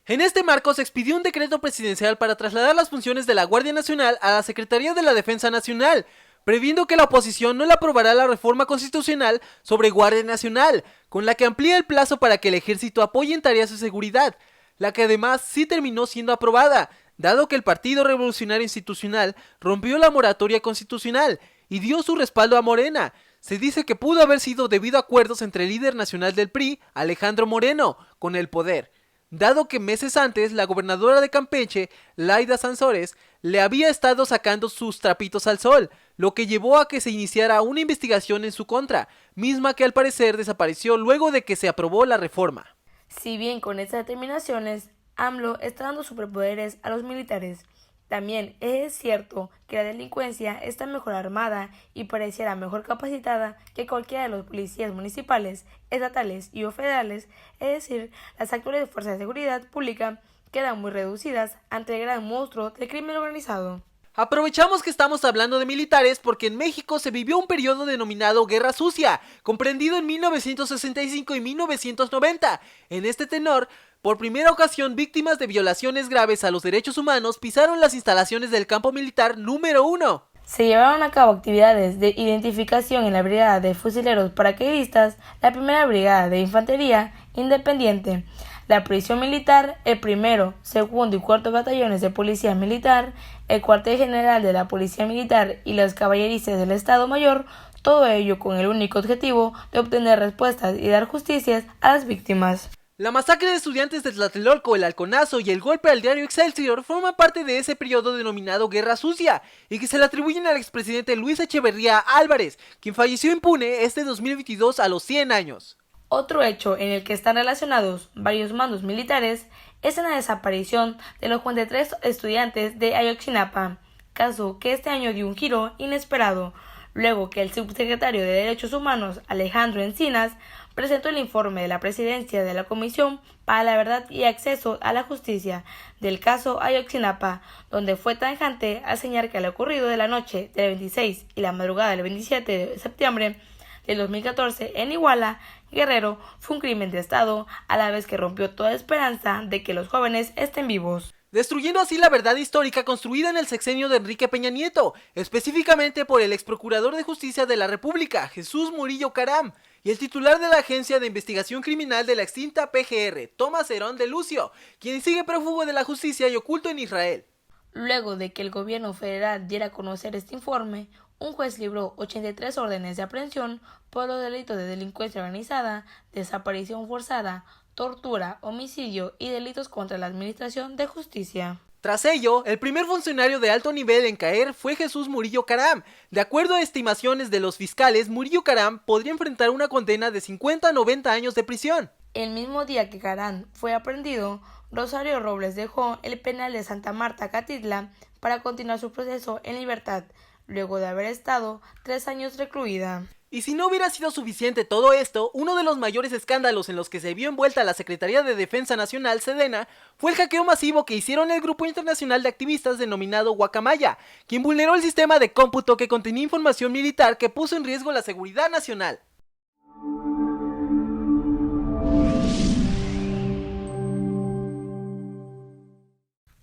En este marco se expidió un decreto presidencial para trasladar las funciones de la Guardia Nacional a la Secretaría de la Defensa Nacional, previendo que la oposición no le aprobará la reforma constitucional sobre Guardia Nacional, con la que amplía el plazo para que el ejército apoye en tareas de seguridad, la que además sí terminó siendo aprobada, dado que el Partido Revolucionario Institucional rompió la moratoria constitucional y dio su respaldo a Morena. Se dice que pudo haber sido debido a acuerdos entre el líder nacional del PRI, Alejandro Moreno, con el poder, dado que meses antes la gobernadora de Campeche, Laida Sansores, le había estado sacando sus trapitos al sol, lo que llevó a que se iniciara una investigación en su contra, misma que al parecer desapareció luego de que se aprobó la reforma. Si bien con estas determinaciones, AMLO está dando superpoderes a los militares, también es cierto que la delincuencia está mejor armada y pareciera mejor capacitada que cualquiera de los policías municipales, estatales y o federales, es decir, las actuales fuerzas de seguridad pública quedan muy reducidas ante el gran monstruo del crimen organizado. Aprovechamos que estamos hablando de militares porque en México se vivió un periodo denominado Guerra Sucia, comprendido en 1965 y 1990. En este tenor, por primera ocasión, víctimas de violaciones graves a los derechos humanos pisaron las instalaciones del campo militar número 1. Se llevaron a cabo actividades de identificación en la Brigada de Fusileros Paracaidistas, la Primera Brigada de Infantería Independiente, la Policía Militar, el 1º, 2º y 4º Batallones de Policía Militar, el Cuartel General de la Policía Militar y los Caballeristas del Estado Mayor, todo ello con el único objetivo de obtener respuestas y dar justicias a las víctimas. La masacre de estudiantes de Tlatelolco, el Halconazo y el golpe al diario Excelsior forman parte de ese periodo denominado Guerra Sucia y que se le atribuyen al expresidente Luis Echeverría Álvarez, quien falleció impune este 2022 a los 100 años. Otro hecho en el que están relacionados varios mandos militares es en la desaparición de los 43 estudiantes de Ayotzinapa, caso que este año dio un giro inesperado, luego que el subsecretario de Derechos Humanos, Alejandro Encinas, presentó el informe de la presidencia de la Comisión para la Verdad y Acceso a la Justicia del caso Ayotzinapa, donde fue tajante al señalar que lo ocurrido de la noche del 26 y la madrugada del 27 de septiembre del 2014 en Iguala, Guerrero, fue un crimen de Estado, a la vez que rompió toda esperanza de que los jóvenes estén vivos, destruyendo así la verdad histórica construida en el sexenio de Enrique Peña Nieto, específicamente por el exprocurador de justicia de la República, Jesús Murillo Caram, y el titular de la Agencia de Investigación Criminal de la extinta PGR, Tomás Herón de Lucio, quien sigue prófugo de la justicia y oculto en Israel. Luego de que el gobierno federal diera a conocer este informe, un juez libró 83 órdenes de aprehensión por los delitos de delincuencia organizada, desaparición forzada, tortura, homicidio y delitos contra la administración de justicia. Tras ello, el primer funcionario de alto nivel en caer fue Jesús Murillo Caram. De acuerdo a estimaciones de los fiscales, Murillo Caram podría enfrentar una condena de 50 a 90 años de prisión. El mismo día que Caram fue aprehendido, Rosario Robles dejó el penal de Santa Marta Catitla para continuar su proceso en libertad, luego de haber estado 3 años recluida. Y si no hubiera sido suficiente todo esto, uno de los mayores escándalos en los que se vio envuelta la Secretaría de Defensa Nacional, Sedena, fue el hackeo masivo que hicieron el grupo internacional de activistas denominado Guacamaya, quien vulneró el sistema de cómputo que contenía información militar que puso en riesgo la seguridad nacional.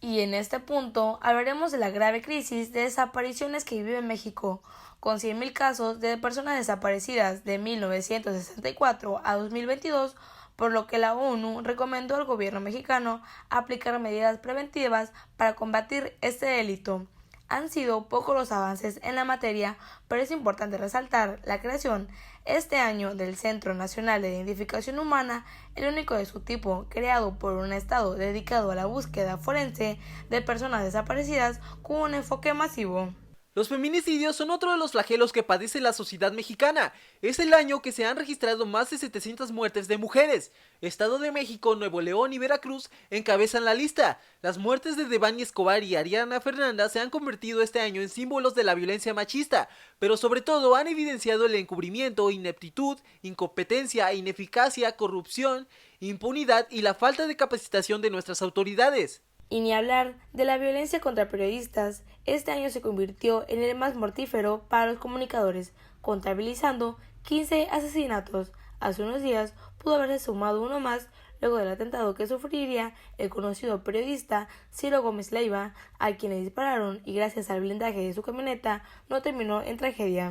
Y en este punto hablaremos de la grave crisis de desapariciones que vive México, con 100.000 casos de personas desaparecidas de 1964 a 2022, por lo que la ONU recomendó al gobierno mexicano aplicar medidas preventivas para combatir este delito. Han sido pocos los avances en la materia, pero es importante resaltar la creación este año del Centro Nacional de Identificación Humana, el único de su tipo creado por un estado dedicado a la búsqueda forense de personas desaparecidas con un enfoque masivo. Los feminicidios son otro de los flagelos que padece la sociedad mexicana. Es el año que se han registrado más de 700 muertes de mujeres. Estado de México, Nuevo León y Veracruz encabezan la lista. Las muertes de Devani Escobar y Ariana Fernanda se han convertido este año en símbolos de la violencia machista, pero sobre todo han evidenciado el encubrimiento, ineptitud, incompetencia, ineficacia, corrupción, impunidad y la falta de capacitación de nuestras autoridades. Y ni hablar de la violencia contra periodistas. Este año se convirtió en el más mortífero para los comunicadores, contabilizando 15 asesinatos. Hace unos días pudo haberse sumado uno más luego del atentado que sufriría el conocido periodista Ciro Gómez Leiva, a quien le dispararon y gracias al blindaje de su camioneta no terminó en tragedia.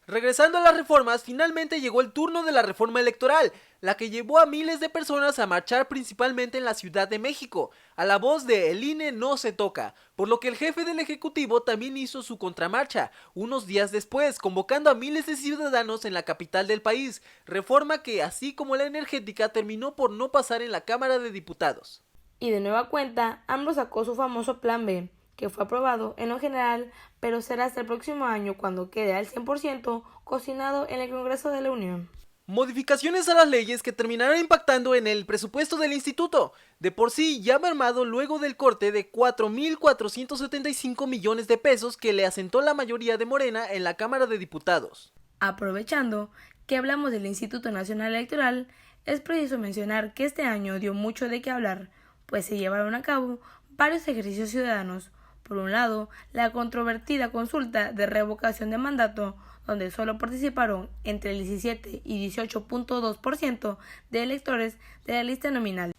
Regresando a las reformas, finalmente llegó el turno de la reforma electoral, la que llevó a miles de personas a marchar principalmente en la Ciudad de México, a la voz de "El INE no se toca", por lo que el jefe del Ejecutivo también hizo su contramarcha, unos días después, convocando a miles de ciudadanos en la capital del país, reforma que, así como la energética, terminó por no pasar en la Cámara de Diputados. Y de nueva cuenta, AMLO sacó su famoso Plan B, que fue aprobado en lo general, pero será hasta el próximo año cuando quede al 100% cocinado en el Congreso de la Unión. Modificaciones a las leyes que terminarán impactando en el presupuesto del instituto, de por sí ya mermado luego del corte de 4.475 millones de pesos que le asentó la mayoría de Morena en la Cámara de Diputados. Aprovechando que hablamos del Instituto Nacional Electoral, es preciso mencionar que este año dio mucho de qué hablar, pues se llevaron a cabo varios ejercicios ciudadanos. Por un lado, la controvertida consulta de revocación de mandato, donde solo participaron entre el 17 y 18.2% de electores de la lista nominal,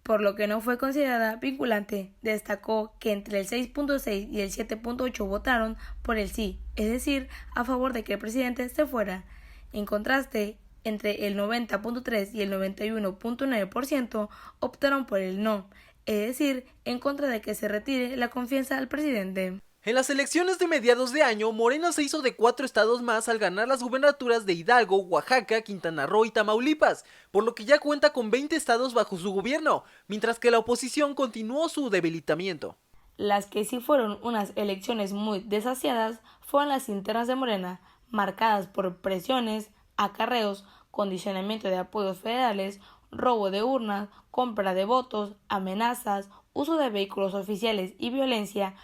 por lo que no fue considerada vinculante. Destacó que entre el 6.6 y el 7.8 votaron por el sí, es decir, a favor de que el presidente se fuera. En contraste, entre el 90.3 y el 91.9% optaron por el no, es decir, en contra de que se retire la confianza al presidente. En las elecciones de mediados de año, Morena se hizo de 4 estados más al ganar las gubernaturas de Hidalgo, Oaxaca, Quintana Roo y Tamaulipas, por lo que ya cuenta con 20 estados bajo su gobierno, mientras que la oposición continuó su debilitamiento. Las que sí fueron unas elecciones muy desasiadas fueron las internas de Morena, marcadas por presiones, acarreos, condicionamiento de apoyos federales, robo de urnas, compra de votos, amenazas, uso de vehículos oficiales y violencia,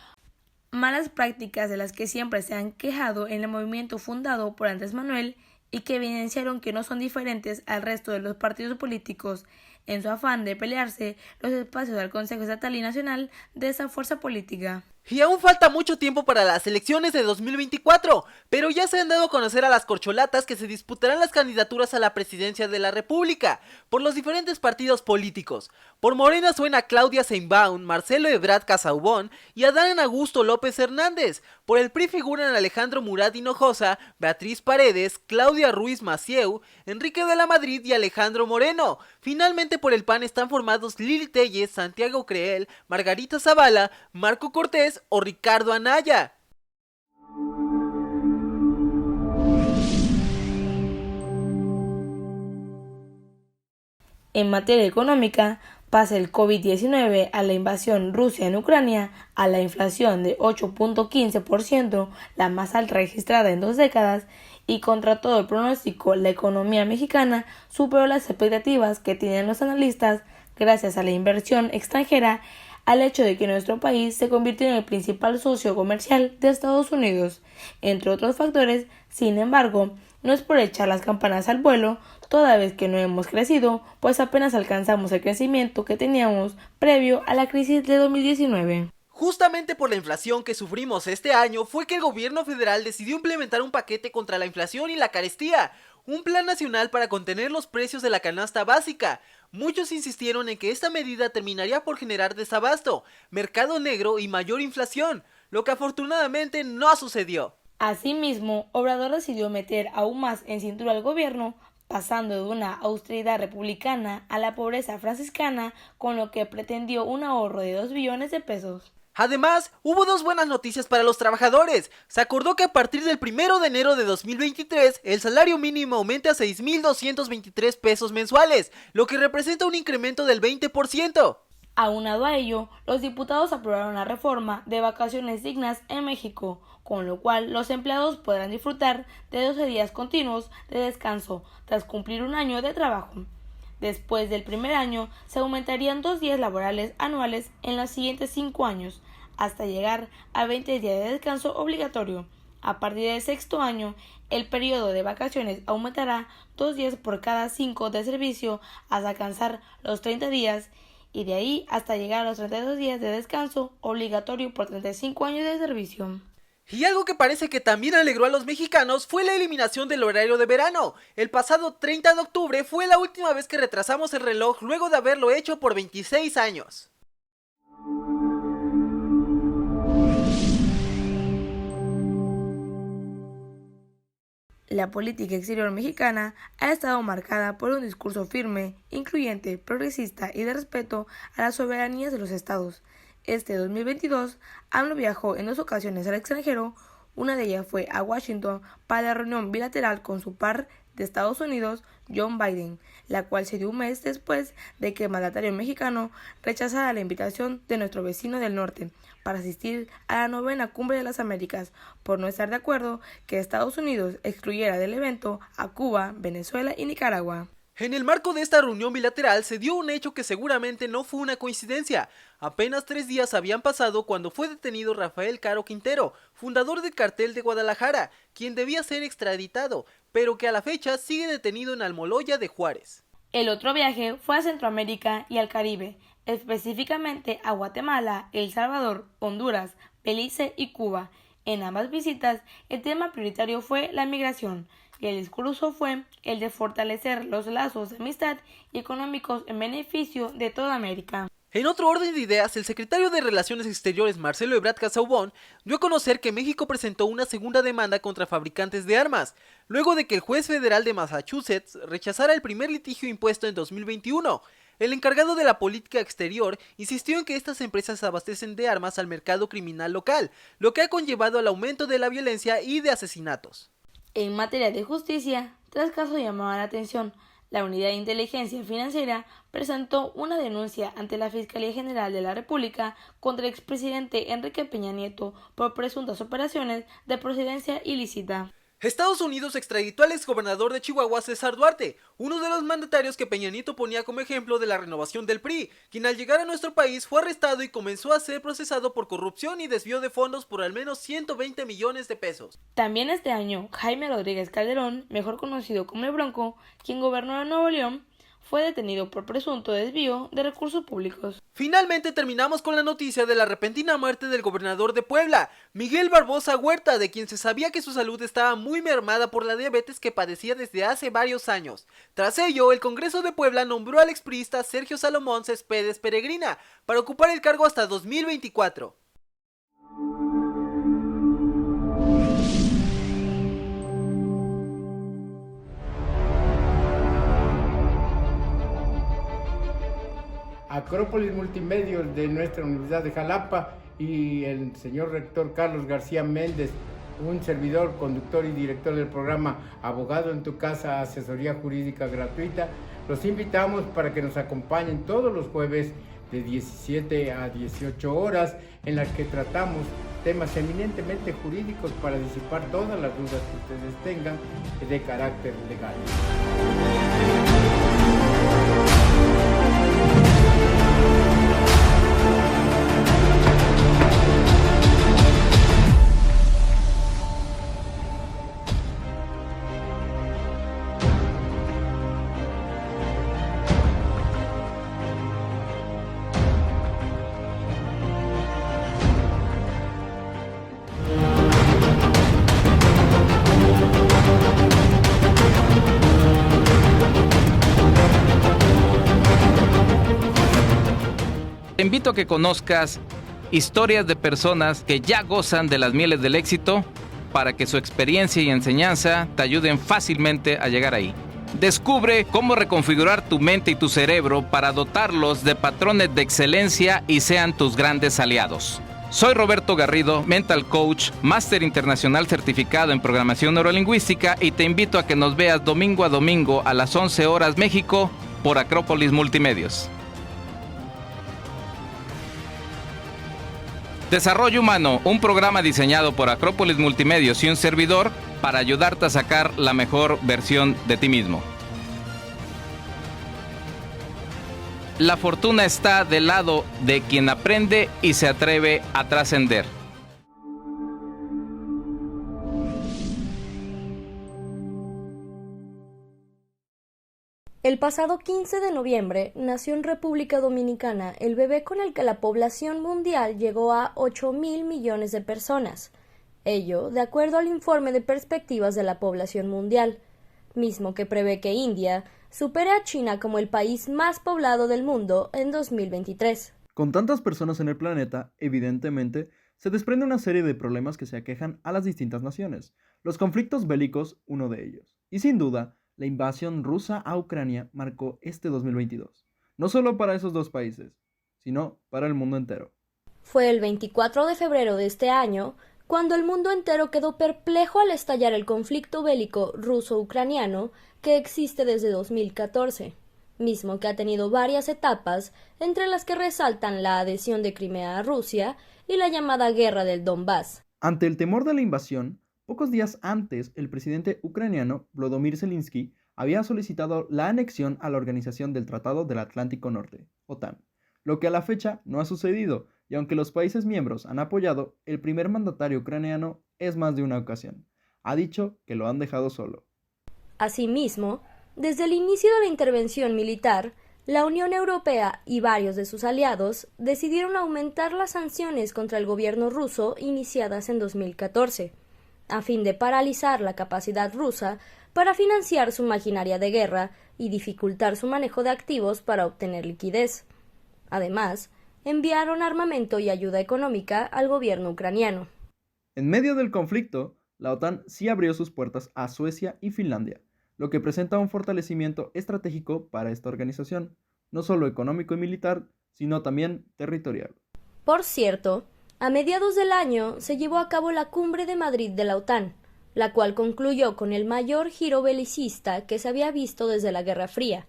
malas prácticas de las que siempre se han quejado en el movimiento fundado por Andrés Manuel y que evidenciaron que no son diferentes al resto de los partidos políticos en su afán de pelearse los espacios al Consejo Estatal y Nacional de esa fuerza política. Y aún falta mucho tiempo para las elecciones de 2024, pero ya se han dado a conocer a las corcholatas que se disputarán las candidaturas a la presidencia de la República por los diferentes partidos políticos. Por Morena suena Claudia Sheinbaum, Marcelo Ebrard Casaubon y Adán Augusto López Hernández. Por el PRI figuran Alejandro Murat Hinojosa, Beatriz Paredes, Claudia Ruiz Massieu, Enrique de la Madrid y Alejandro Moreno. Finalmente por el PAN están formados Lili Telles, Santiago Creel, Margarita Zavala, Marco Cortés o Ricardo Anaya. En materia económica, pasa el COVID-19 a la invasión Rusia en Ucrania, a la inflación de 8.15%, la más alta registrada en 2 décadas, y contra todo el pronóstico, la economía mexicana superó las expectativas que tienen los analistas gracias a la inversión extranjera, al hecho de que nuestro país se convirtió en el principal socio comercial de Estados Unidos, entre otros factores. Sin embargo, no es por echar las campanas al vuelo, toda vez que no hemos crecido, pues apenas alcanzamos el crecimiento que teníamos previo a la crisis de 2019. Justamente por la inflación que sufrimos este año fue que el gobierno federal decidió implementar un paquete contra la inflación y la carestía, un plan nacional para contener los precios de la canasta básica. Muchos insistieron en que esta medida terminaría por generar desabasto, mercado negro y mayor inflación, lo que afortunadamente no sucedió. Asimismo, Obrador decidió meter aún más en cintura al gobierno pasando de una austeridad republicana a la pobreza franciscana, con lo que pretendió un ahorro de 2 billones de pesos. Además, hubo 2 buenas noticias para los trabajadores. Se acordó que a partir del 1 de enero de 2023, el salario mínimo aumente a 6,223 pesos mensuales, lo que representa un incremento del 20%. Aunado a ello, los diputados aprobaron la reforma de vacaciones dignas en México, con lo cual los empleados podrán disfrutar de 12 días continuos de descanso tras cumplir un año de trabajo. Después del primer año, se aumentarían 2 días laborales anuales en los siguientes 5 años, hasta llegar a 20 días de descanso obligatorio. A partir del 6º año, el periodo de vacaciones aumentará 2 días por cada 5 de servicio hasta alcanzar los 30 días, y de ahí hasta llegar a los 32 días de descanso obligatorio por 35 años de servicio. Y algo que parece que también alegró a los mexicanos fue la eliminación del horario de verano. El pasado 30 de octubre fue la última vez que retrasamos el reloj luego de haberlo hecho por 26 años. La política exterior mexicana ha estado marcada por un discurso firme, incluyente, progresista y de respeto a las soberanías de los estados. Este 2022, AMLO viajó en 2 ocasiones al extranjero. Una de ellas fue a Washington para la reunión bilateral con su par de Estados Unidos, John Biden, la cual se dio un mes después de que el mandatario mexicano rechazara la invitación de nuestro vecino del norte para asistir a la 9ª Cumbre de las Américas, por no estar de acuerdo que Estados Unidos excluyera del evento a Cuba, Venezuela y Nicaragua. En el marco de esta reunión bilateral se dio un hecho que seguramente no fue una coincidencia. Apenas 3 días habían pasado cuando fue detenido Rafael Caro Quintero, fundador del Cartel de Guadalajara, quien debía ser extraditado, pero que a la fecha sigue detenido en Almoloya de Juárez. El otro viaje fue a Centroamérica y al Caribe, específicamente a Guatemala, El Salvador, Honduras, Belice y Cuba. En ambas visitas, el tema prioritario fue la migración, y el discurso fue el de fortalecer los lazos de amistad y económicos en beneficio de toda América. En otro orden de ideas, el secretario de Relaciones Exteriores Marcelo Ebrard Casaubon dio a conocer que México presentó una segunda demanda contra fabricantes de armas, luego de que el juez federal de Massachusetts rechazara el primer litigio impuesto en 2021. El encargado de la política exterior insistió en que estas empresas abastecen de armas al mercado criminal local, lo que ha conllevado al aumento de la violencia y de asesinatos. En materia de justicia, 3 casos llamaban la atención. La Unidad de Inteligencia Financiera presentó una denuncia ante la Fiscalía General de la República contra el expresidente Enrique Peña Nieto por presuntas operaciones de procedencia ilícita. Estados Unidos extraditó al exgobernador de Chihuahua, César Duarte, uno de los mandatarios que Peña Nieto ponía como ejemplo de la renovación del PRI, quien al llegar a nuestro país fue arrestado y comenzó a ser procesado por corrupción y desvío de fondos por al menos 120 millones de pesos. También este año, Jaime Rodríguez Calderón, mejor conocido como el Bronco, quien gobernó en Nuevo León, fue detenido por presunto desvío de recursos públicos. Finalmente terminamos con la noticia de la repentina muerte del gobernador de Puebla, Miguel Barbosa Huerta, de quien se sabía que su salud estaba muy mermada por la diabetes que padecía desde hace varios años. Tras ello, el Congreso de Puebla nombró al expriista Sergio Salomón Céspedes Peregrina para ocupar el cargo hasta 2024. Acrópolis Multimedios de nuestra Universidad de Jalapa y el señor rector Carlos García Méndez, un servidor, conductor y director del programa Abogado en tu Casa, asesoría jurídica gratuita. Los invitamos para que nos acompañen todos los jueves de 17 a 18 horas en las que tratamos temas eminentemente jurídicos para disipar todas las dudas que ustedes tengan de carácter legal. Te invito a que conozcas historias de personas que ya gozan de las mieles del éxito para que su experiencia y enseñanza te ayuden fácilmente a llegar ahí. Descubre cómo reconfigurar tu mente y tu cerebro para dotarlos de patrones de excelencia y sean tus grandes aliados. Soy Roberto Garrido, Mental Coach, Máster Internacional certificado en Programación Neurolingüística y te invito a que nos veas domingo a domingo a las 11 horas México por Acrópolis Multimedios. Desarrollo Humano, un programa diseñado por Acrópolis Multimedios y un servidor para ayudarte a sacar la mejor versión de ti mismo. La fortuna está del lado de quien aprende y se atreve a trascender. El pasado 15 de noviembre nació en República Dominicana el bebé con el que la población mundial llegó a 8.000 millones de personas. Ello de acuerdo al informe de perspectivas de la población mundial, mismo que prevé que India supere a China como el país más poblado del mundo en 2023. Con tantas personas en el planeta, evidentemente, se desprende una serie de problemas que se aquejan a las distintas naciones. Los conflictos bélicos, uno de ellos. Y sin duda, la invasión rusa a Ucrania marcó este 2022. No solo para esos dos países, sino para el mundo entero. Fue el 24 de febrero de este año cuando el mundo entero quedó perplejo al estallar el conflicto bélico ruso-ucraniano que existe desde 2014, mismo que ha tenido varias etapas, entre las que resaltan la adhesión de Crimea a Rusia y la llamada Guerra del Donbass. Ante el temor de la invasión, pocos días antes el presidente ucraniano Volodymyr Zelensky había solicitado la anexión a la Organización del Tratado del Atlántico Norte, OTAN, lo que a la fecha no ha sucedido, y aunque los países miembros han apoyado, el primer mandatario ucraniano es más de una ocasión. Ha dicho que lo han dejado solo. Asimismo, desde el inicio de la intervención militar, la Unión Europea y varios de sus aliados decidieron aumentar las sanciones contra el gobierno ruso iniciadas en 2014, a fin de paralizar la capacidad rusa para financiar su maquinaria de guerra y dificultar su manejo de activos para obtener liquidez. Además, enviaron armamento y ayuda económica al gobierno ucraniano. En medio del conflicto, la OTAN sí abrió sus puertas a Suecia y Finlandia, lo que presenta un fortalecimiento estratégico para esta organización, no solo económico y militar, sino también territorial. Por cierto, a mediados del año se llevó a cabo la Cumbre de Madrid de la OTAN, la cual concluyó con el mayor giro belicista que se había visto desde la Guerra Fría,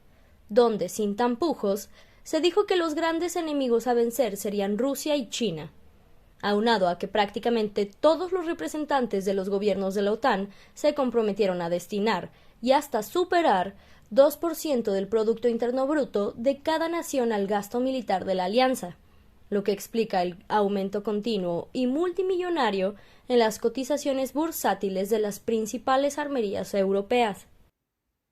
donde, sin tampujos, se dijo que los grandes enemigos a vencer serían Rusia y China. Aunado a que prácticamente todos los representantes de los gobiernos de la OTAN se comprometieron a destinar y hasta superar 2% del Producto Interno Bruto de cada nación al gasto militar de la alianza, lo que explica el aumento continuo y multimillonario en las cotizaciones bursátiles de las principales armerías europeas.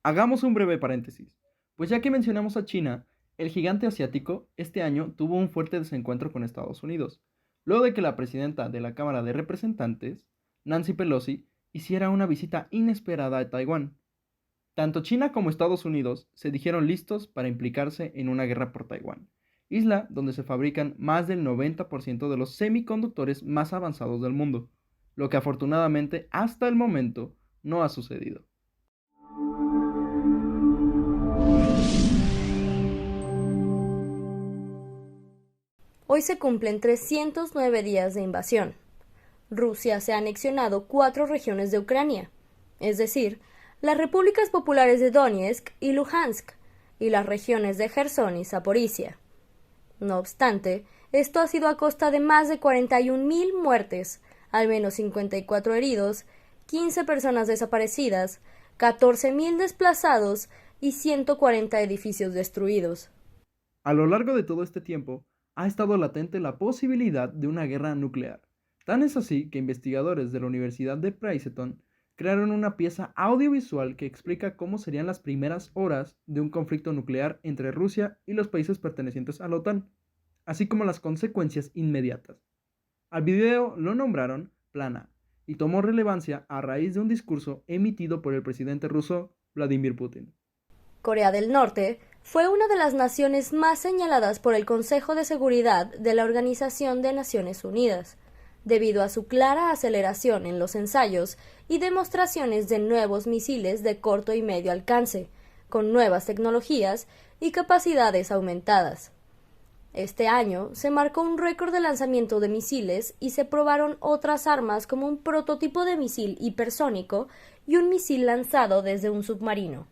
Hagamos un breve paréntesis, pues ya que mencionamos a China, el gigante asiático este año tuvo un fuerte desencuentro con Estados Unidos, luego de que la presidenta de la Cámara de Representantes, Nancy Pelosi, hiciera una visita inesperada a Taiwán. Tanto China como Estados Unidos se dijeron listos para implicarse en una guerra por Taiwán, isla donde se fabrican más del 90% de los semiconductores más avanzados del mundo, lo que afortunadamente hasta el momento no ha sucedido. Hoy se cumplen 309 días de invasión. Rusia se ha anexionado 4 regiones de Ucrania, es decir, las repúblicas populares de Donetsk y Luhansk, y las regiones de Jersón y Zaporizhia. No obstante, esto ha sido a costa de más de 41.000 muertes, al menos 54 heridos, 15 personas desaparecidas, 14.000 desplazados y 140 edificios destruidos. A lo largo de todo este tiempo, ha estado latente la posibilidad de una guerra nuclear. Tan es así que investigadores de la Universidad de Princeton crearon una pieza audiovisual que explica cómo serían las primeras horas de un conflicto nuclear entre Rusia y los países pertenecientes a la OTAN, así como las consecuencias inmediatas. Al video lo nombraron Plana y tomó relevancia a raíz de un discurso emitido por el presidente ruso Vladimir Putin. Corea del Norte fue una de las naciones más señaladas por el Consejo de Seguridad de la Organización de Naciones Unidas, debido a su clara aceleración en los ensayos y demostraciones de nuevos misiles de corto y medio alcance, con nuevas tecnologías y capacidades aumentadas. Este año se marcó un récord de lanzamiento de misiles y se probaron otras armas como un prototipo de misil hipersónico y un misil lanzado desde un submarino.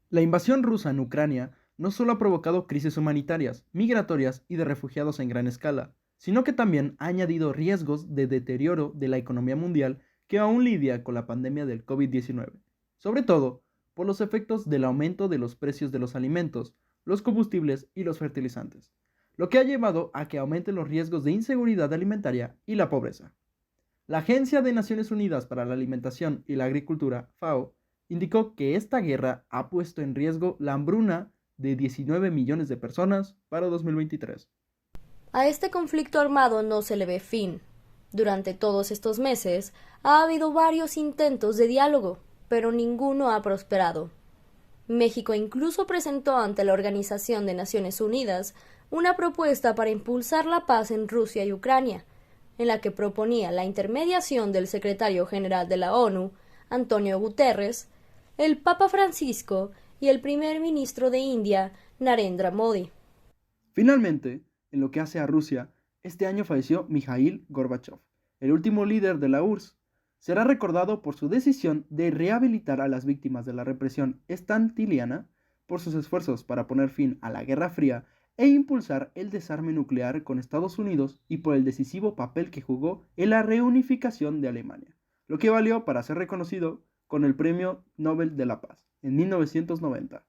La invasión rusa en Ucrania no solo ha provocado crisis humanitarias, migratorias y de refugiados en gran escala, sino que también ha añadido riesgos de deterioro de la economía mundial que aún lidia con la pandemia del COVID-19, sobre todo por los efectos del aumento de los precios de los alimentos, los combustibles y los fertilizantes, lo que ha llevado a que aumenten los riesgos de inseguridad alimentaria y la pobreza. La Agencia de Naciones Unidas para la Alimentación y la Agricultura, FAO, indicó que esta guerra ha puesto en riesgo la hambruna de 19 millones de personas para 2023. A este conflicto armado no se le ve fin. Durante todos estos meses ha habido varios intentos de diálogo, pero ninguno ha prosperado. México incluso presentó ante la Organización de Naciones Unidas una propuesta para impulsar la paz en Rusia y Ucrania, en la que proponía la intermediación del secretario general de la ONU, Antonio Guterres, el Papa Francisco y el primer ministro de India, Narendra Modi. Finalmente, en lo que hace a Rusia, este año falleció Mikhail Gorbachev, el último líder de la URSS. Será recordado por su decisión de rehabilitar a las víctimas de la represión estantiliana, por sus esfuerzos para poner fin a la Guerra Fría e impulsar el desarme nuclear con Estados Unidos y por el decisivo papel que jugó en la reunificación de Alemania, lo que valió para ser reconocido con el Premio Nobel de la Paz en 1990.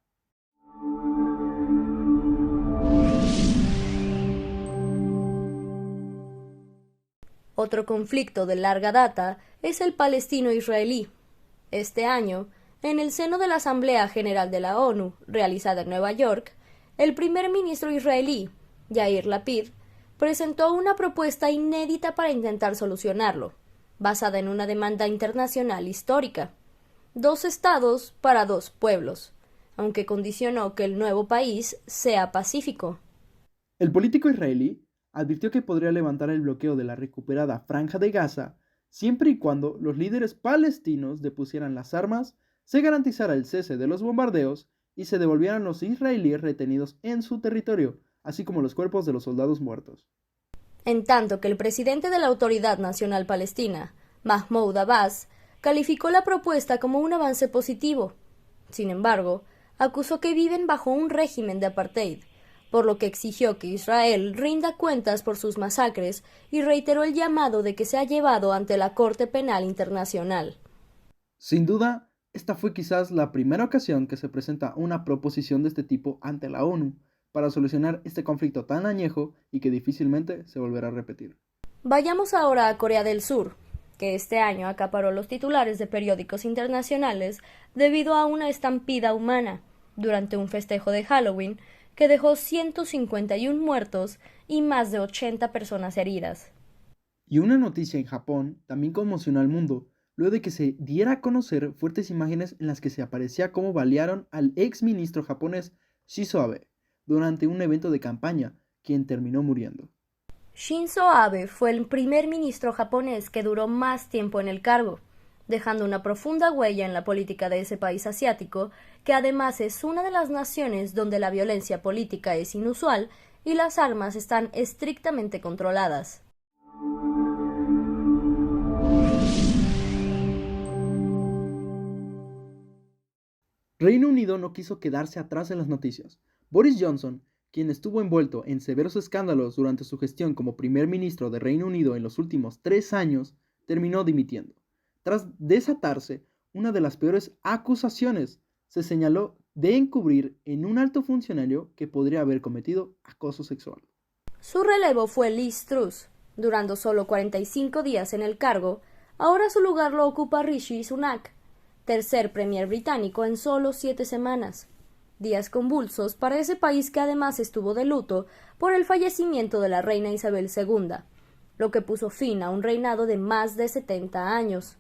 Otro conflicto de larga data es el palestino-israelí. Este año, en el seno de la Asamblea General de la ONU, realizada en Nueva York, el primer ministro israelí, Yair Lapid, presentó una propuesta inédita para intentar solucionarlo, basada en una demanda internacional histórica: 2 estados para 2 pueblos, aunque condicionó que el nuevo país sea pacífico. El político israelí advirtió que podría levantar el bloqueo de la recuperada Franja de Gaza siempre y cuando los líderes palestinos depusieran las armas, se garantizara el cese de los bombardeos y se devolvieran los israelíes retenidos en su territorio, así como los cuerpos de los soldados muertos. En tanto que el presidente de la Autoridad Nacional Palestina, Mahmoud Abbas, calificó la propuesta como un avance positivo. Sin embargo, acusó que viven bajo un régimen de apartheid, por lo que exigió que Israel rinda cuentas por sus masacres y reiteró el llamado de que sea llevado ante la Corte Penal Internacional. Sin duda, esta fue quizás la primera ocasión que se presenta una proposición de este tipo ante la ONU para solucionar este conflicto tan añejo y que difícilmente se volverá a repetir. Vayamos ahora a Corea del Sur, que este año acaparó los titulares de periódicos internacionales debido a una estampida humana durante un festejo de Halloween que dejó 151 muertos y más de 80 personas heridas. Y una noticia en Japón también conmocionó al mundo, luego de que se diera a conocer fuertes imágenes en las que se aparecía cómo balearon al ex ministro japonés Shinzo Abe durante un evento de campaña, quien terminó muriendo. Shinzo Abe fue el primer ministro japonés que duró más tiempo en el cargo, dejando una profunda huella en la política de ese país asiático, que además es una de las naciones donde la violencia política es inusual y las armas están estrictamente controladas. Reino Unido no quiso quedarse atrás en las noticias. Boris Johnson, quien estuvo envuelto en severos escándalos durante su gestión como primer ministro de Reino Unido en los últimos 3 años, terminó dimitiendo. Tras desatarse una de las peores acusaciones, se señaló de encubrir en un alto funcionario que podría haber cometido acoso sexual. Su relevo fue Liz Truss. Durando solo 45 días en el cargo, ahora su lugar lo ocupa Rishi Sunak, tercer premier británico en solo 7 semanas. Días convulsos para ese país que además estuvo de luto por el fallecimiento de la reina Isabel II, lo que puso fin a un reinado de más de 70 años.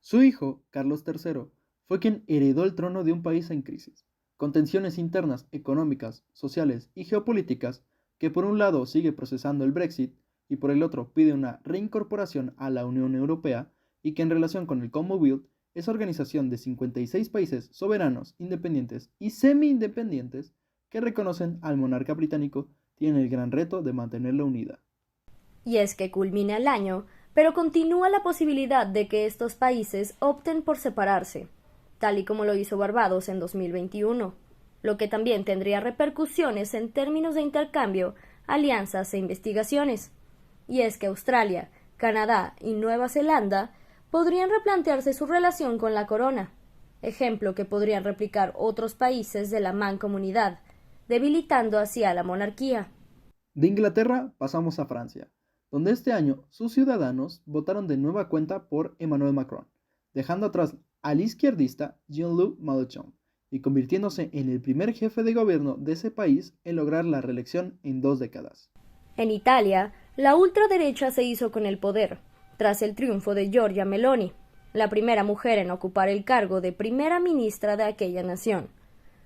Su hijo, Carlos III, fue quien heredó el trono de un país en crisis, con tensiones internas, económicas, sociales y geopolíticas, que por un lado sigue procesando el Brexit y por el otro pide una reincorporación a la Unión Europea y que en relación con el Commonwealth esa organización de 56 países soberanos, independientes y semi-independientes que reconocen al monarca británico, tiene el gran reto de mantenerla unida. Y es que culmina el año, pero continúa la posibilidad de que estos países opten por separarse, tal y como lo hizo Barbados en 2021, lo que también tendría repercusiones en términos de intercambio, alianzas e investigaciones. Y es que Australia, Canadá y Nueva Zelanda podrían replantearse su relación con la corona, ejemplo que podrían replicar otros países de la mancomunidad, debilitando así a la monarquía. De Inglaterra pasamos a Francia, donde este año sus ciudadanos votaron de nueva cuenta por Emmanuel Macron, dejando atrás al izquierdista Jean-Luc Mélenchon y convirtiéndose en el primer jefe de gobierno de ese país en lograr la reelección en 2 décadas. En Italia, la ultraderecha se hizo con el poder, tras el triunfo de Giorgia Meloni, la primera mujer en ocupar el cargo de primera ministra de aquella nación.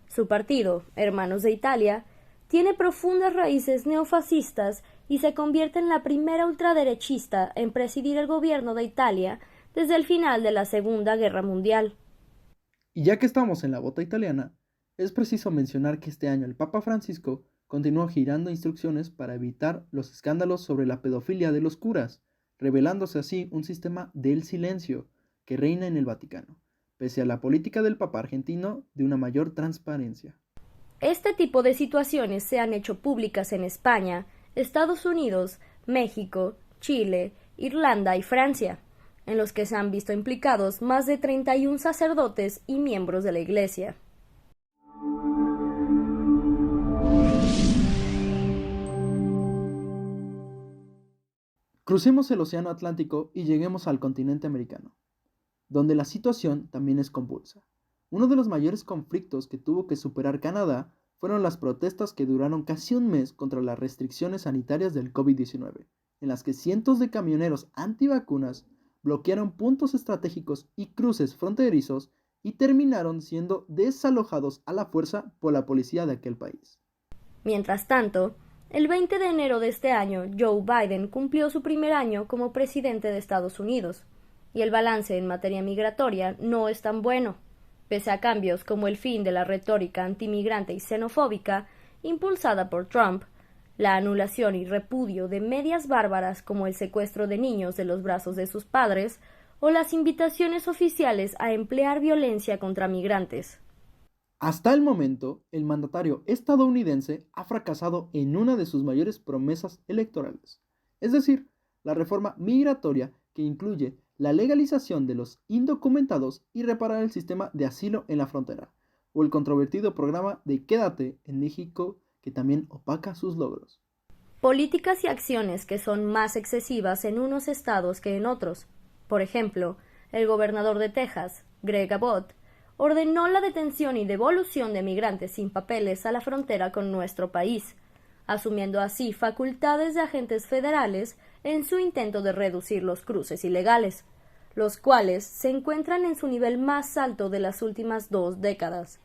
Su partido, Hermanos de Italia, tiene profundas raíces neofascistas y se convierte en la primera ultraderechista en presidir el gobierno de Italia desde el final de la Segunda Guerra Mundial. Y ya que estamos en la bota italiana, es preciso mencionar que este año el Papa Francisco continuó girando instrucciones para evitar los escándalos sobre la pedofilia de los curas, revelándose así un sistema del silencio que reina en el Vaticano, pese a la política del Papa argentino de una mayor transparencia. Este tipo de situaciones se han hecho públicas en España, Estados Unidos, México, Chile, Irlanda y Francia, en los que se han visto implicados más de 31 sacerdotes y miembros de la Iglesia. Crucemos el Océano Atlántico y lleguemos al continente americano, donde la situación también es convulsa. Uno de los mayores conflictos que tuvo que superar Canadá fueron las protestas que duraron casi un mes contra las restricciones sanitarias del COVID-19, en las que cientos de camioneros antivacunas bloquearon puntos estratégicos y cruces fronterizos y terminaron siendo desalojados a la fuerza por la policía de aquel país. Mientras tanto, el 20 de enero de este año, Joe Biden cumplió su primer año como presidente de Estados Unidos, y el balance en materia migratoria no es tan bueno, pese a cambios como el fin de la retórica antimigrante y xenofóbica impulsada por Trump, la anulación y repudio de medidas bárbaras como el secuestro de niños de los brazos de sus padres o las invitaciones oficiales a emplear violencia contra migrantes. Hasta el momento, el mandatario estadounidense ha fracasado en una de sus mayores promesas electorales, es decir, la reforma migratoria que incluye la legalización de los indocumentados y reparar el sistema de asilo en la frontera, o el controvertido programa de Quédate en México, que también opaca sus logros. Políticas y acciones que son más excesivas en unos estados que en otros. Por ejemplo, el gobernador de Texas, Greg Abbott, ordenó la detención y devolución de migrantes sin papeles a la frontera con nuestro país, asumiendo así facultades de agentes federales en su intento de reducir los cruces ilegales, los cuales se encuentran en su nivel más alto de las últimas 2 décadas.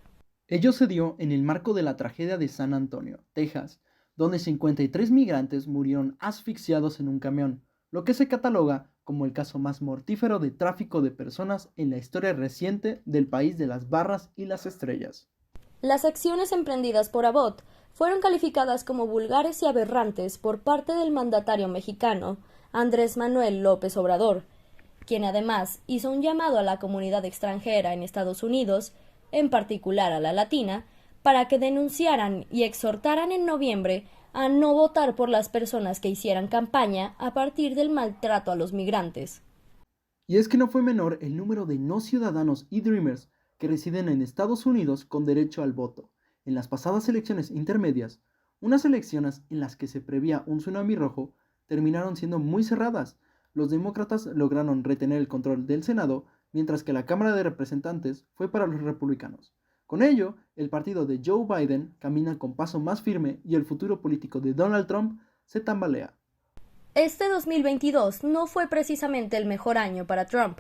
Ello se dio en el marco de la tragedia de San Antonio, Texas, donde 53 migrantes murieron asfixiados en un camión, lo que se cataloga como el caso más mortífero de tráfico de personas en la historia reciente del país de las barras y las estrellas. Las acciones emprendidas por Abbott fueron calificadas como vulgares y aberrantes por parte del mandatario mexicano, Andrés Manuel López Obrador, quien además hizo un llamado a la comunidad extranjera en Estados Unidos, en particular a la latina, para que denunciaran y exhortaran en noviembre a no votar por las personas que hicieran campaña a partir del maltrato a los migrantes. Y es que no fue menor el número de no ciudadanos y Dreamers que residen en Estados Unidos con derecho al voto. En las pasadas elecciones intermedias, unas elecciones en las que se prevía un tsunami rojo, terminaron siendo muy cerradas. Los demócratas lograron retener el control del Senado, mientras que la Cámara de Representantes fue para los republicanos. Con ello, el partido de Joe Biden camina con paso más firme y el futuro político de Donald Trump se tambalea. Este 2022 no fue precisamente el mejor año para Trump,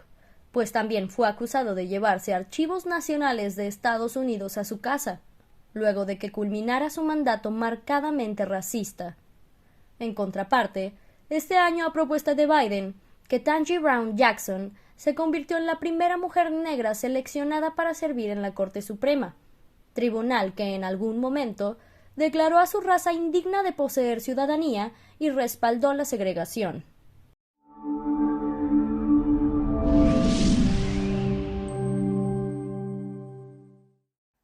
pues también fue acusado de llevarse archivos nacionales de Estados Unidos a su casa, luego de que culminara su mandato marcadamente racista. En contraparte, este año a propuesta de Biden, Ketanji Brown Jackson, se convirtió en la primera mujer negra seleccionada para servir en la Corte Suprema, tribunal que en algún momento declaró a su raza indigna de poseer ciudadanía y respaldó la segregación.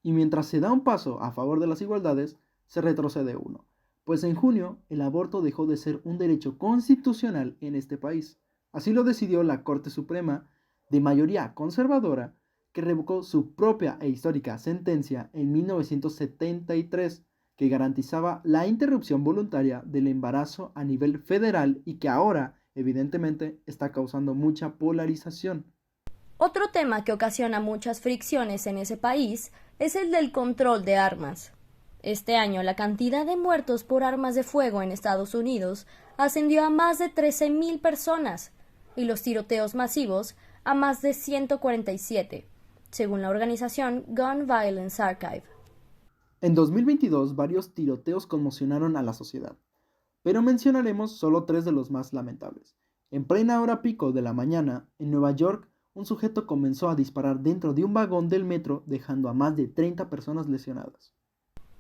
Y mientras se da un paso a favor de las igualdades, se retrocede uno, pues en junio el aborto dejó de ser un derecho constitucional en este país. Así lo decidió la Corte Suprema, de mayoría conservadora, que revocó su propia e histórica sentencia en 1973, que garantizaba la interrupción voluntaria del embarazo a nivel federal y que ahora, evidentemente, está causando mucha polarización. Otro tema que ocasiona muchas fricciones en ese país es el del control de armas. Este año la cantidad de muertos por armas de fuego en Estados Unidos ascendió a más de 13,000 personas y los tiroteos masivos a más de 147, según la organización Gun Violence Archive. En 2022 varios tiroteos conmocionaron a la sociedad, pero mencionaremos solo 3 de los más lamentables. En plena hora pico de la mañana, en Nueva York, un sujeto comenzó a disparar dentro de un vagón del metro, dejando a más de 30 personas lesionadas.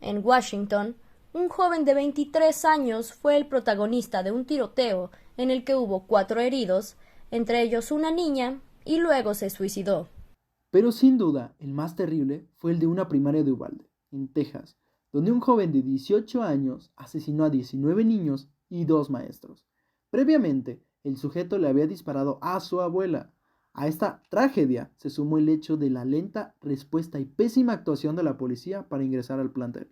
En Washington, un joven de 23 años fue el protagonista de un tiroteo en el que hubo 4 heridos, entre ellos una niña, y luego se suicidó. Pero sin duda, el más terrible fue el de una primaria de Uvalde, en Texas, donde un joven de 18 años asesinó a 19 niños y 2 maestros. Previamente, el sujeto le había disparado a su abuela. A esta tragedia se sumó el hecho de la lenta respuesta y pésima actuación de la policía para ingresar al plantel.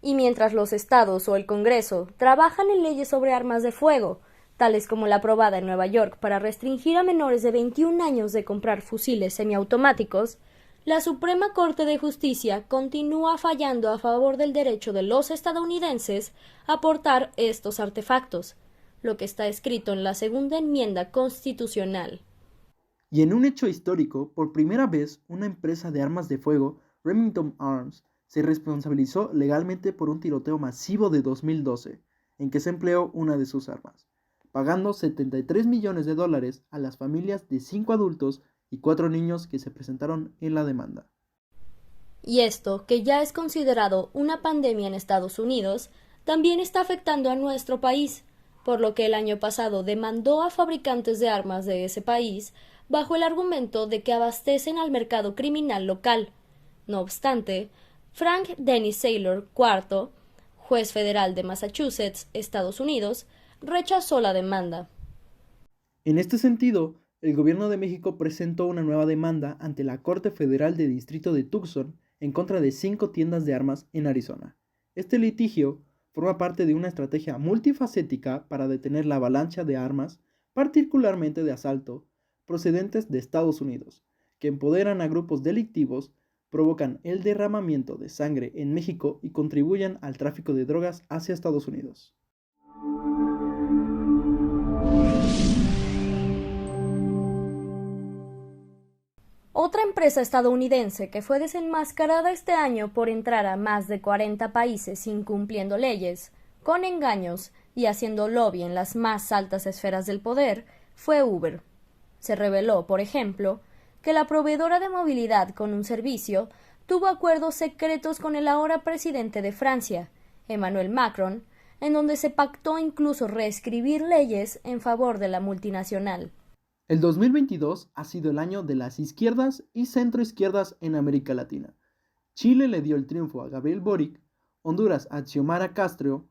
Y mientras los estados o el Congreso trabajan en leyes sobre armas de fuego, tales como la aprobada en Nueva York para restringir a menores de 21 años de comprar fusiles semiautomáticos, la Suprema Corte de Justicia continúa fallando a favor del derecho de los estadounidenses a portar estos artefactos, lo que está escrito en la segunda enmienda constitucional. Y en un hecho histórico, por primera vez, una empresa de armas de fuego, Remington Arms, se responsabilizó legalmente por un tiroteo masivo de 2012, en que se empleó una de sus armas, pagando $73 millones a las familias de 5 adultos y 4 niños que se presentaron en la demanda. Y esto, que ya es considerado una pandemia en Estados Unidos, también está afectando a nuestro país, por lo que el año pasado demandó a fabricantes de armas de ese país bajo el argumento de que abastecen al mercado criminal local. No obstante, Frank Dennis Saylor IV, juez federal de Massachusetts, Estados Unidos, rechazó la demanda. En este sentido, el gobierno de México presentó una nueva demanda ante la Corte Federal de Distrito de Tucson en contra de 5 tiendas de armas en Arizona. Este litigio forma parte de una estrategia multifacética para detener la avalancha de armas, particularmente de asalto, procedentes de Estados Unidos, que empoderan a grupos delictivos, provocan el derramamiento de sangre en México y contribuyen al tráfico de drogas hacia Estados Unidos. Otra empresa estadounidense que fue desenmascarada este año por entrar a más de 40 países incumpliendo leyes, con engaños y haciendo lobby en las más altas esferas del poder fue Uber. Se reveló, por ejemplo, que la proveedora de movilidad con un servicio tuvo acuerdos secretos con el ahora presidente de Francia, Emmanuel Macron, en donde se pactó incluso reescribir leyes en favor de la multinacional. El 2022 ha sido el año de las izquierdas y centroizquierdas en América Latina. Chile le dio el triunfo a Gabriel Boric, Honduras a Xiomara Castro,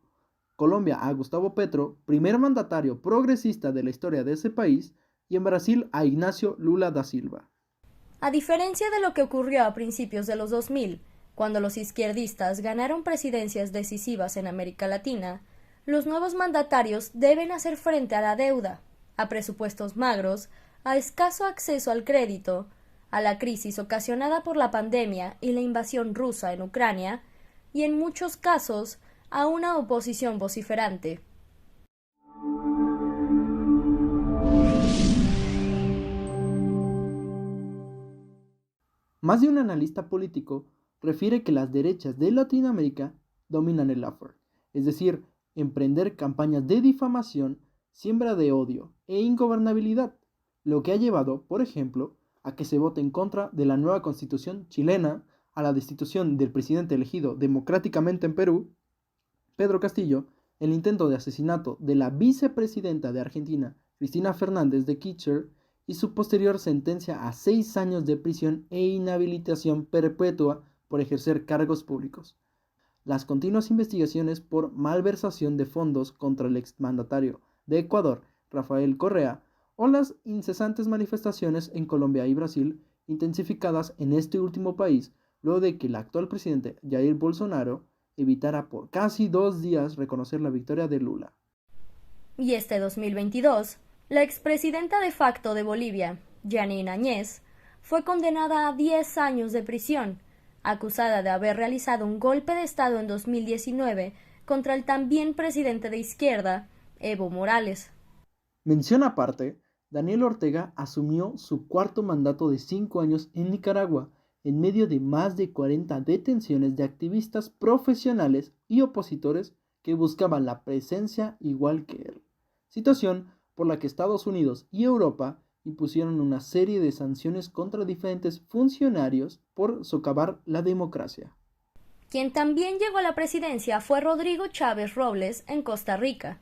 Colombia a Gustavo Petro, primer mandatario progresista de la historia de ese país, y en Brasil a Ignacio Lula da Silva. A diferencia de lo que ocurrió a principios de los 2000, cuando los izquierdistas ganaron presidencias decisivas en América Latina, los nuevos mandatarios deben hacer frente a la deuda, a presupuestos magros, a escaso acceso al crédito, a la crisis ocasionada por la pandemia y la invasión rusa en Ucrania, y en muchos casos a una oposición vociferante. Más de un analista político refiere que las derechas de Latinoamérica dominan el lawfare, es decir, emprender campañas de difamación, siembra de odio e ingobernabilidad, lo que ha llevado, por ejemplo, a que se vote en contra de la nueva constitución chilena, a la destitución del presidente elegido democráticamente en Perú, Pedro Castillo, el intento de asesinato de la vicepresidenta de Argentina, Cristina Fernández de Kirchner, y su posterior sentencia a 6 años de prisión e inhabilitación perpetua por ejercer cargos públicos. Las continuas investigaciones por malversación de fondos contra el exmandatario de Ecuador, Rafael Correa, o las incesantes manifestaciones en Colombia y Brasil, intensificadas en este último país, luego de que el actual presidente Jair Bolsonaro evitara por casi 2 días reconocer la victoria de Lula. Y este 2022, la expresidenta de facto de Bolivia, Janine Áñez, fue condenada a 10 años de prisión, acusada de haber realizado un golpe de Estado en 2019 contra el también presidente de izquierda, Evo Morales. Mención aparte, Daniel Ortega asumió su 4º mandato de 5 años en Nicaragua, en medio de más de 40 detenciones de activistas profesionales y opositores que buscaban la presencia igual que él. Situación por la que Estados Unidos y Europa impusieron una serie de sanciones contra diferentes funcionarios por socavar la democracia. Quien también llegó a la presidencia fue Rodrigo Chávez Robles en Costa Rica,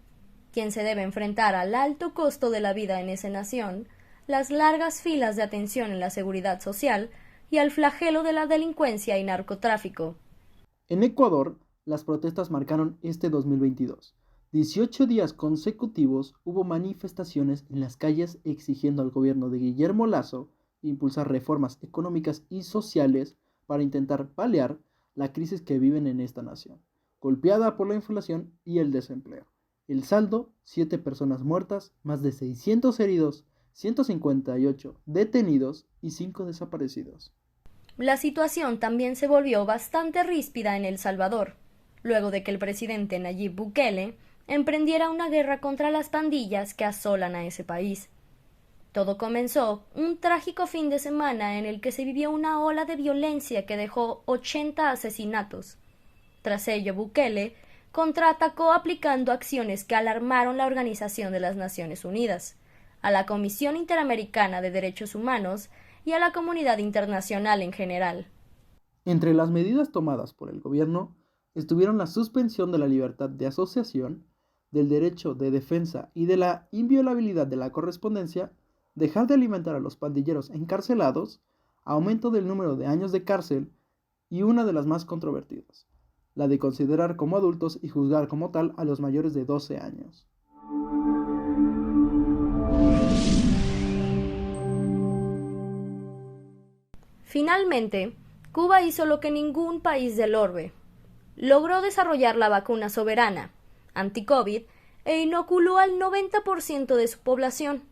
quien se debe enfrentar al alto costo de la vida en esa nación, las largas filas de atención en la seguridad social y al flagelo de la delincuencia y narcotráfico. En Ecuador, las protestas marcaron este 2022. 18 días consecutivos hubo manifestaciones en las calles exigiendo al gobierno de Guillermo Lasso impulsar reformas económicas y sociales para intentar paliar la crisis que viven en esta nación, golpeada por la inflación y el desempleo. El saldo, 7 personas muertas, más de 600 heridos, 158 detenidos y 5 desaparecidos. La situación también se volvió bastante ríspida en El Salvador, luego de que el presidente Nayib Bukele emprendiera una guerra contra las pandillas que asolan a ese país. Todo comenzó un trágico fin de semana en el que se vivió una ola de violencia que dejó 80 asesinatos. Tras ello, Bukele contraatacó aplicando acciones que alarmaron la Organización de las Naciones Unidas, a la Comisión Interamericana de Derechos Humanos y a la comunidad internacional en general. Entre las medidas tomadas por el gobierno estuvieron la suspensión de la libertad de asociación, del derecho de defensa y de la inviolabilidad de la correspondencia, dejar de alimentar a los pandilleros encarcelados, aumento del número de años de cárcel y una de las más controvertidas, la de considerar como adultos y juzgar como tal a los mayores de 12 años. Finalmente, Cuba hizo lo que ningún país del orbe. Logró desarrollar la vacuna soberana, anti-COVID, e inoculó al 90% de su población,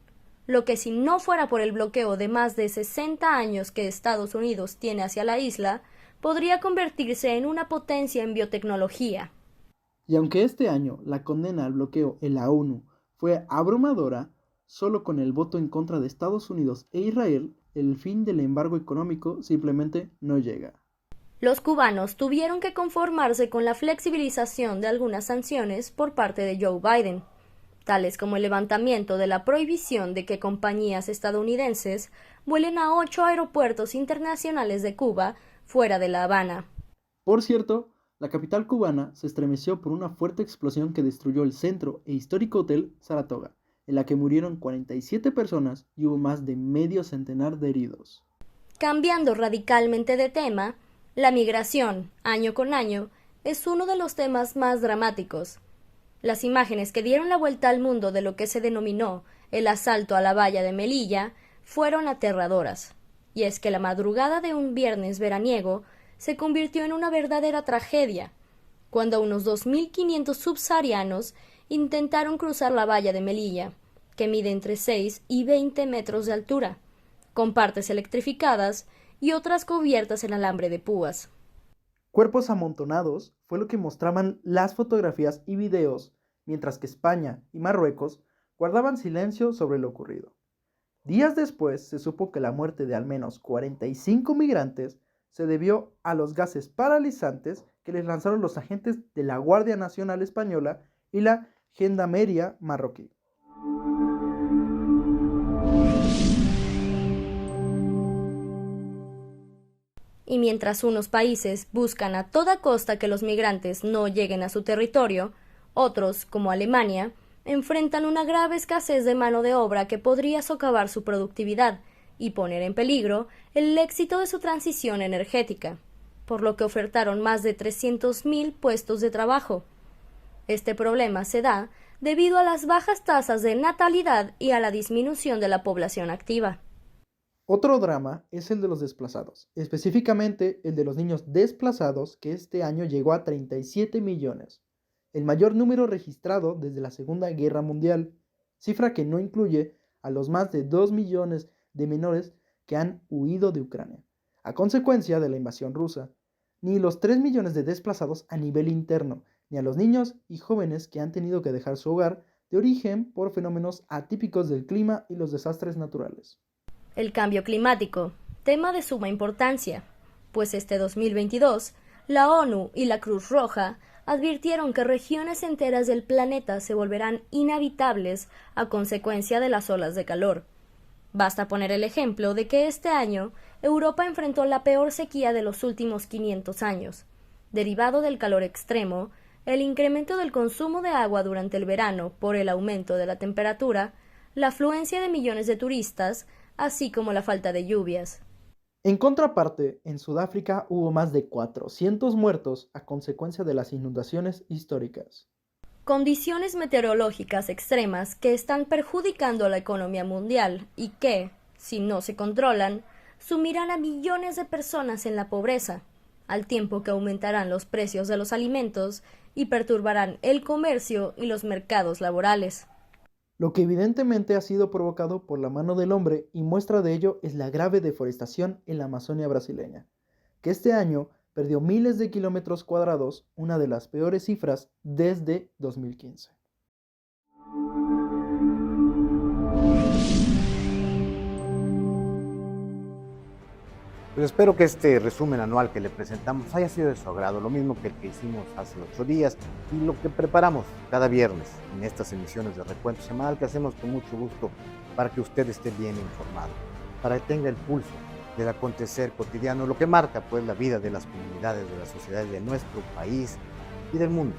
lo que si no fuera por el bloqueo de más de 60 años que Estados Unidos tiene hacia la isla, podría convertirse en una potencia en biotecnología. Y aunque este año la condena al bloqueo en la ONU fue abrumadora, solo con el voto en contra de Estados Unidos e Israel, el fin del embargo económico simplemente no llega. Los cubanos tuvieron que conformarse con la flexibilización de algunas sanciones por parte de Joe Biden, tales como el levantamiento de la prohibición de que compañías estadounidenses vuelen a 8 aeropuertos internacionales de Cuba fuera de La Habana. Por cierto, la capital cubana se estremeció por una fuerte explosión que destruyó el centro e histórico hotel Saratoga, en la que murieron 47 personas y hubo más de medio centenar de heridos. Cambiando radicalmente de tema, la migración, año con año, es uno de los temas más dramáticos. Las imágenes que dieron la vuelta al mundo de lo que se denominó el asalto a la valla de Melilla fueron aterradoras. Y es que la madrugada de un viernes veraniego se convirtió en una verdadera tragedia, cuando unos 2.500 subsaharianos intentaron cruzar la valla de Melilla, que mide entre 6 y 20 metros de altura, con partes electrificadas y otras cubiertas en alambre de púas. Cuerpos amontonados fue lo que mostraban las fotografías y videos, mientras que España y Marruecos guardaban silencio sobre lo ocurrido. Días después se supo que la muerte de al menos 45 migrantes se debió a los gases paralizantes que les lanzaron los agentes de la Guardia Nacional Española y la Gendarmería marroquí. Y mientras unos países buscan a toda costa que los migrantes no lleguen a su territorio, otros, como Alemania, enfrentan una grave escasez de mano de obra que podría socavar su productividad y poner en peligro el éxito de su transición energética, por lo que ofertaron más de 300.000 puestos de trabajo. Este problema se da debido a las bajas tasas de natalidad y a la disminución de la población activa. Otro drama es el de los desplazados, específicamente el de los niños desplazados, que este año llegó a 37 millones, el mayor número registrado desde la Segunda Guerra Mundial, cifra que no incluye a los más de 2 millones de menores que han huido de Ucrania, a consecuencia de la invasión rusa, ni los 3 millones de desplazados a nivel interno, ni a los niños y jóvenes que han tenido que dejar su hogar de origen por fenómenos atípicos del clima y los desastres naturales. El cambio climático, tema de suma importancia, pues este 2022, la ONU y la Cruz Roja advirtieron que regiones enteras del planeta se volverán inhabitables a consecuencia de las olas de calor. Basta poner el ejemplo de que este año Europa enfrentó la peor sequía de los últimos 500 años, derivado del calor extremo, el incremento del consumo de agua durante el verano por el aumento de la temperatura, la afluencia de millones de turistas, así como la falta de lluvias. En contraparte, en Sudáfrica hubo más de 400 muertos a consecuencia de las inundaciones históricas. Condiciones meteorológicas extremas que están perjudicando a la economía mundial y que, si no se controlan, sumirán a millones de personas en la pobreza, al tiempo que aumentarán los precios de los alimentos y perturbarán el comercio y los mercados laborales. Lo que evidentemente ha sido provocado por la mano del hombre, y muestra de ello es la grave deforestación en la Amazonia brasileña, que este año perdió miles de kilómetros cuadrados, una de las peores cifras desde 2015. Pues espero que este resumen anual que le presentamos haya sido de su agrado, lo mismo que el que hicimos hace 8 días y lo que preparamos cada viernes en estas emisiones de recuento semanal que hacemos con mucho gusto para que usted esté bien informado, para que tenga el pulso del acontecer cotidiano, lo que marca pues la vida de las comunidades, de las sociedades de nuestro país y del mundo.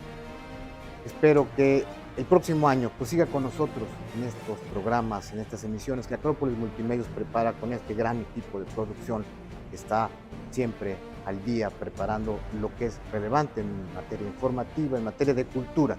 Espero que el próximo año pues siga con nosotros en estos programas, en estas emisiones que Acrópolis Multimedios prepara con este gran equipo de producción que está siempre al día preparando lo que es relevante en materia informativa, en materia de cultura.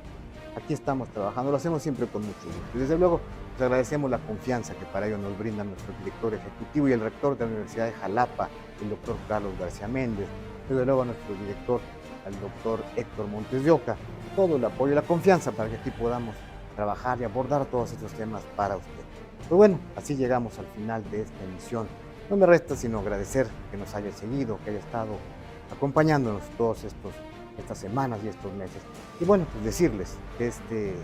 Aquí estamos trabajando, lo hacemos siempre con mucho gusto. Y desde luego, les agradecemos la confianza que para ello nos brinda nuestro director ejecutivo y el rector de la Universidad de Jalapa, el doctor Carlos García Méndez. Desde luego a nuestro director, al doctor Héctor Montes de Oca, todo el apoyo y la confianza para que aquí podamos trabajar y abordar todos estos temas para usted. Pues bueno, así llegamos al final de esta emisión. No me resta sino agradecer que nos haya seguido, que haya estado acompañándonos todas estas semanas y estos meses. Y bueno, pues decirles que este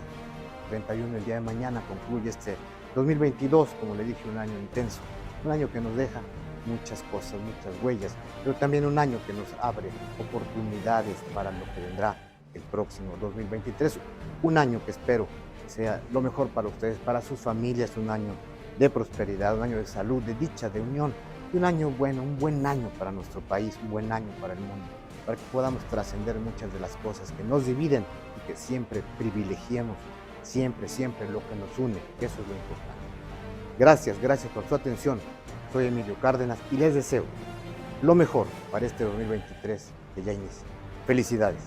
31, el día de mañana, concluye este 2022, como le dije, un año intenso, un año que nos deja muchas cosas, muchas huellas, pero también un año que nos abre oportunidades para lo que vendrá el próximo 2023, un año que espero sea lo mejor para ustedes, para sus familias, un año de prosperidad, un año de salud, de dicha, de unión, y un año bueno, un buen año para nuestro país, un buen año para el mundo, para que podamos trascender muchas de las cosas que nos dividen y que siempre privilegiemos, siempre lo que nos une, que eso es lo importante. Gracias por su atención. Soy Emilio Cárdenas y les deseo lo mejor para este 2023 que ya inicia. Felicidades.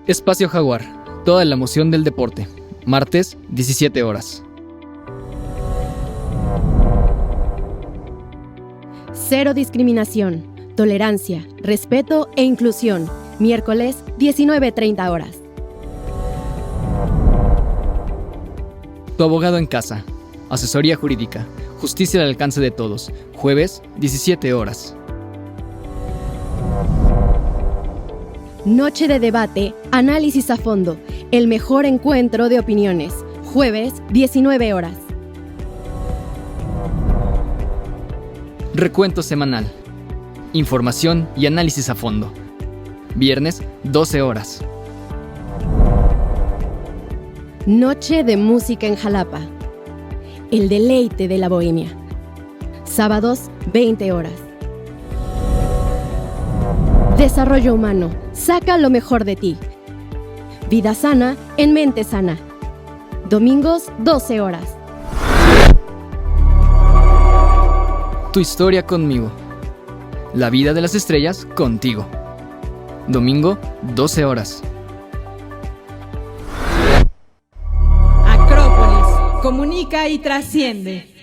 Espacio Jaguar, toda la emoción del deporte. Martes, 17 horas. Cero discriminación. Tolerancia, respeto e inclusión. Miércoles, 19:30 horas. Tu abogado en casa. Asesoría jurídica. Justicia al alcance de todos. Jueves, 17 horas. Noche de debate, análisis a fondo. El mejor encuentro de opiniones. Jueves, 19 horas. Recuento semanal. Información y análisis a fondo. Viernes, 12 horas. Noche de música en Jalapa. El deleite de la bohemia. Sábados, 20 horas. Desarrollo humano. Saca lo mejor de ti. Vida sana en mente sana. Domingos, 12 horas. Tu historia conmigo. La vida de las estrellas contigo. Domingo, 12 horas. Acrópolis. Comunica y trasciende.